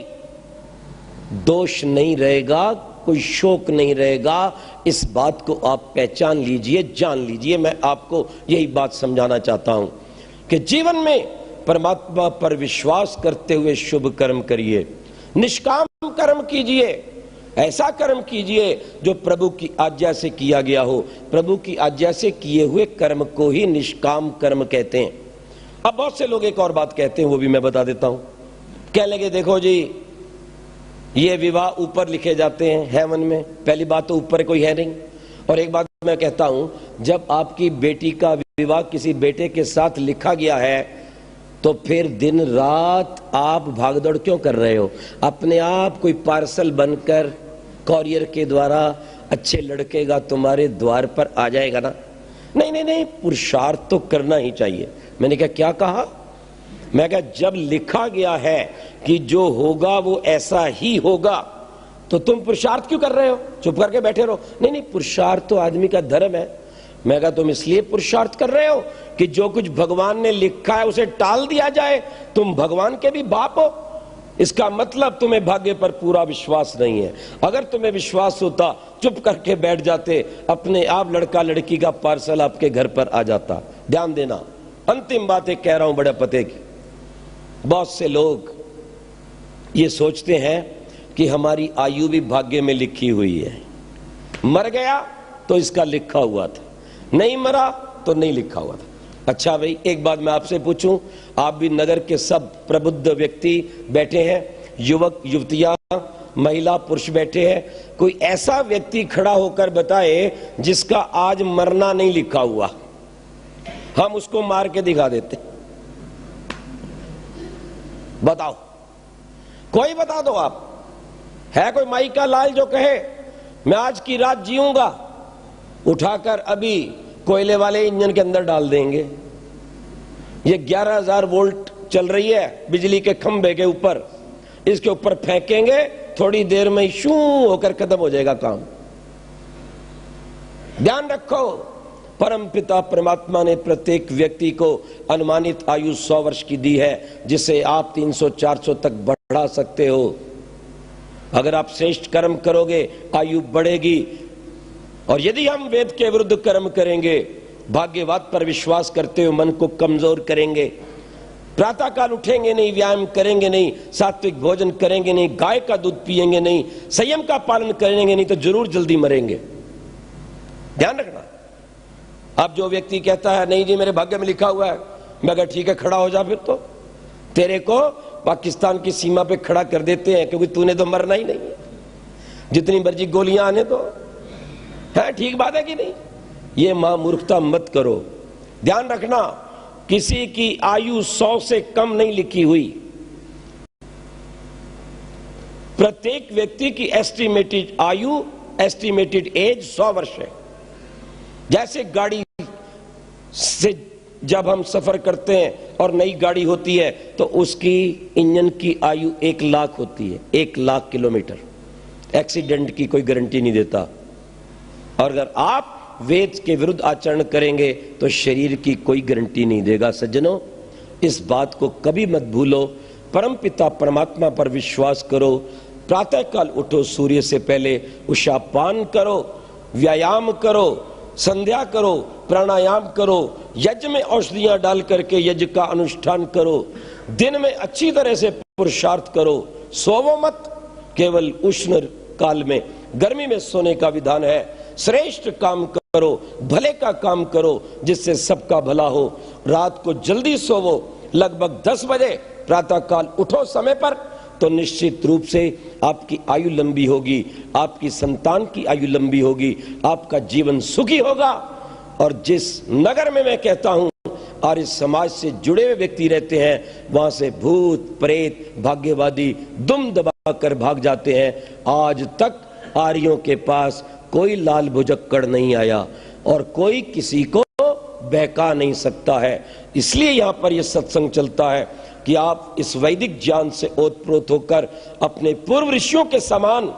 दोष नहीं रहेगा, कोई शोक नहीं रहेगा। इस बात को आप पहचान लीजिए, जान लीजिए। मैं आपको यही बात समझाना चाहता हूं कि जीवन में परमात्मा पर विश्वास करते हुए शुभ कर्म करिए, निष्काम कर्म कीजिए, ऐसा कर्म कीजिए जो प्रभु की आज्ञा से किया गया हो। प्रभु की आज्ञा से किए हुए कर्म को ही निष्काम कर्म कहते हैं। अब बहुत से लोग एक और बात कहते हैं, वो भी मैं बता देता हूं। कह लगे देखो जी ये विवाह ऊपर लिखे जाते हैं हेवन में। पहली बात तो ऊपर कोई है नहीं। और एक बात मैं कहता हूं, जब आपकी बेटी का विवाह किसी बेटे के साथ लिखा गया है तो फिर दिन रात आप भागदौड़ क्यों कर रहे हो। अपने आप कोई पार्सल बनकर कॉरियर के द्वारा अच्छे लड़के का तुम्हारे द्वार पर आ जाएगा ना। नहीं नहीं नहीं, पुरुषार्थ तो करना ही चाहिए। मैंने क्या कहा? मैं कहा जब लिखा गया है कि जो होगा वो ऐसा ही होगा, तो तुम पुरुषार्थ क्यों कर रहे हो? चुप करके बैठे रहो। नहीं नहीं, पुरुषार्थ तो आदमी का धर्म है। मैं कहा तुम इसलिए पुरुषार्थ कर रहे हो कि जो कुछ भगवान ने लिखा है उसे टाल दिया जाए। तुम भगवान के भी बाप हो, इसका मतलब तुम्हें भाग्य पर पूरा विश्वास नहीं है। अगर तुम्हें विश्वास होता चुप करके बैठ जाते, अपने आप लड़का लड़की का पार्सल आपके घर पर आ जाता। ध्यान देना, अंतिम बातें कह रहा हूं बड़े पते की। बहुत से लोग ये सोचते हैं कि हमारी आयु भी भाग्य में लिखी हुई है। मर गया तो इसका लिखा हुआ था, नहीं मरा तो नहीं लिखा हुआ था। अच्छा भाई, एक बात मैं आपसे पूछूं, आप भी नगर के सब प्रबुद्ध व्यक्ति बैठे हैं, युवक युवतियां, महिला पुरुष बैठे हैं, कोई ऐसा व्यक्ति खड़ा होकर बताए जिसका आज मरना नहीं लिखा हुआ, हम उसको मार के दिखा देते। बताओ, कोई बता दो आप। है कोई माई का लाल जो कहे मैं आज की रात जीऊंगा, उठाकर अभी कोयले वाले इंजन के अंदर डाल देंगे। ये 11,000 वोल्ट चल रही है बिजली के खंभे के ऊपर, इसके ऊपर फेंकेंगे, थोड़ी देर में शू होकर खत्म हो जाएगा काम। ध्यान रखो, परमपिता परमात्मा ने प्रत्येक व्यक्ति को अनुमानित आयु 100 वर्ष की दी है, जिसे आप 300-400 तक बढ़ा सकते हो। अगर आप श्रेष्ठ कर्म करोगे आयु बढ़ेगी। और यदि हम वेद के विरुद्ध कर्म करेंगे, भाग्यवाद पर विश्वास करते हुए मन को कमजोर करेंगे, प्रातः काल उठेंगे नहीं, व्यायाम करेंगे नहीं, सात्विक भोजन करेंगे नहीं, गाय का दूध पिएंगे नहीं, संयम का पालन करेंगे नहीं, तो जरूर जल्दी मरेंगे। ध्यान रखना। अब जो व्यक्ति कहता है नहीं जी मेरे भाग्य में लिखा हुआ है, मैं कहा ठीक है खड़ा हो जा, फिर तो तेरे को पाकिस्तान की सीमा पे खड़ा कर देते हैं, क्योंकि तूने तो मरना ही नहीं है, जितनी मर्जी गोलियां आने तो है। ठीक बात है कि नहीं? ये महामूर्खता मत करो। ध्यान रखना, किसी की आयु 100 से कम नहीं लिखी हुई। प्रत्येक व्यक्ति की एस्टिमेटेड आयु, एस्टिमेटेड एज 100 वर्ष है। जैसे गाड़ी से जब हम सफर करते हैं और नई गाड़ी होती है तो उसकी इंजन की आयु 1 लाख होती है, 1 लाख किलोमीटर। एक्सीडेंट की कोई गारंटी नहीं देता। और अगर आप वेद के विरुद्ध आचरण करेंगे तो शरीर की कोई गारंटी नहीं देगा। सज्जनों, इस बात को कभी मत भूलो। परमपिता परमात्मा पर विश्वास करो। प्रातःकाल उठो, सूर्य से पहले उषापान करो, व्यायाम करो, संध्या करो, प्राणायाम करो, यज्ञ में औषधियां डाल करके यज्ञ का अनुष्ठान करो, दिन में अच्छी तरह से पुरुषार्थ करो, सोवो मत। केवल उष्ण काल में, गर्मी में सोने का विधान है। श्रेष्ठ काम करो। करो, भले का काम करो जिससे सबका भला हो। रात को जल्दी सोवो, लगभग 10 बजे प्रातःकाल उठो समय पर, तो निश्चित रूप से आपकी आयु लंबी होगी, आपकी संतान की आयु लंबी होगी, आपका जीवन सुखी होगा। और जिस नगर में मैं कहता हूं आर्य समाज से जुड़े हुए व्यक्ति रहते हैं, वहां से भूत प्रेत भाग्यवादी दुम दबा कर भाग जाते हैं। आज तक आर्यों के पास कोई लाल भुजक्कड़ नहीं आया और कोई किसी को बहका नहीं सकता है। इसलिए यहां पर यह सत्संग चलता है कि आप इस वैदिक ज्ञान से ओतप्रोत होकर अपने पूर्व ऋषियों के समान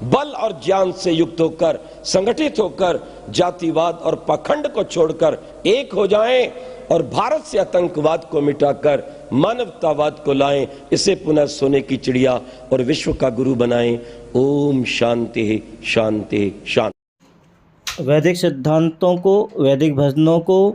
बल और ज्ञान से युक्त होकर, संगठित होकर, जातिवाद और पाखंड को छोड़कर एक हो जाएं और भारत से आतंकवाद को मिटाकर मानवतावाद को लाएं, इसे पुनः सोने की चिड़िया और विश्व का गुरु बनाएं। ओम शांति शांति शांति। वैदिक सिद्धांतों को, वैदिक भजनों को,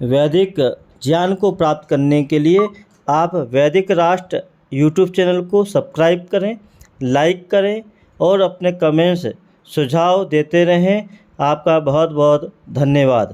वैदिक ज्ञान को प्राप्त करने के लिए आप वैदिक राष्ट्र यूट्यूब चैनल को सब्सक्राइब करें, लाइक करें और अपने कमेंट्स सुझाव देते रहें। आपका बहुत बहुत धन्यवाद।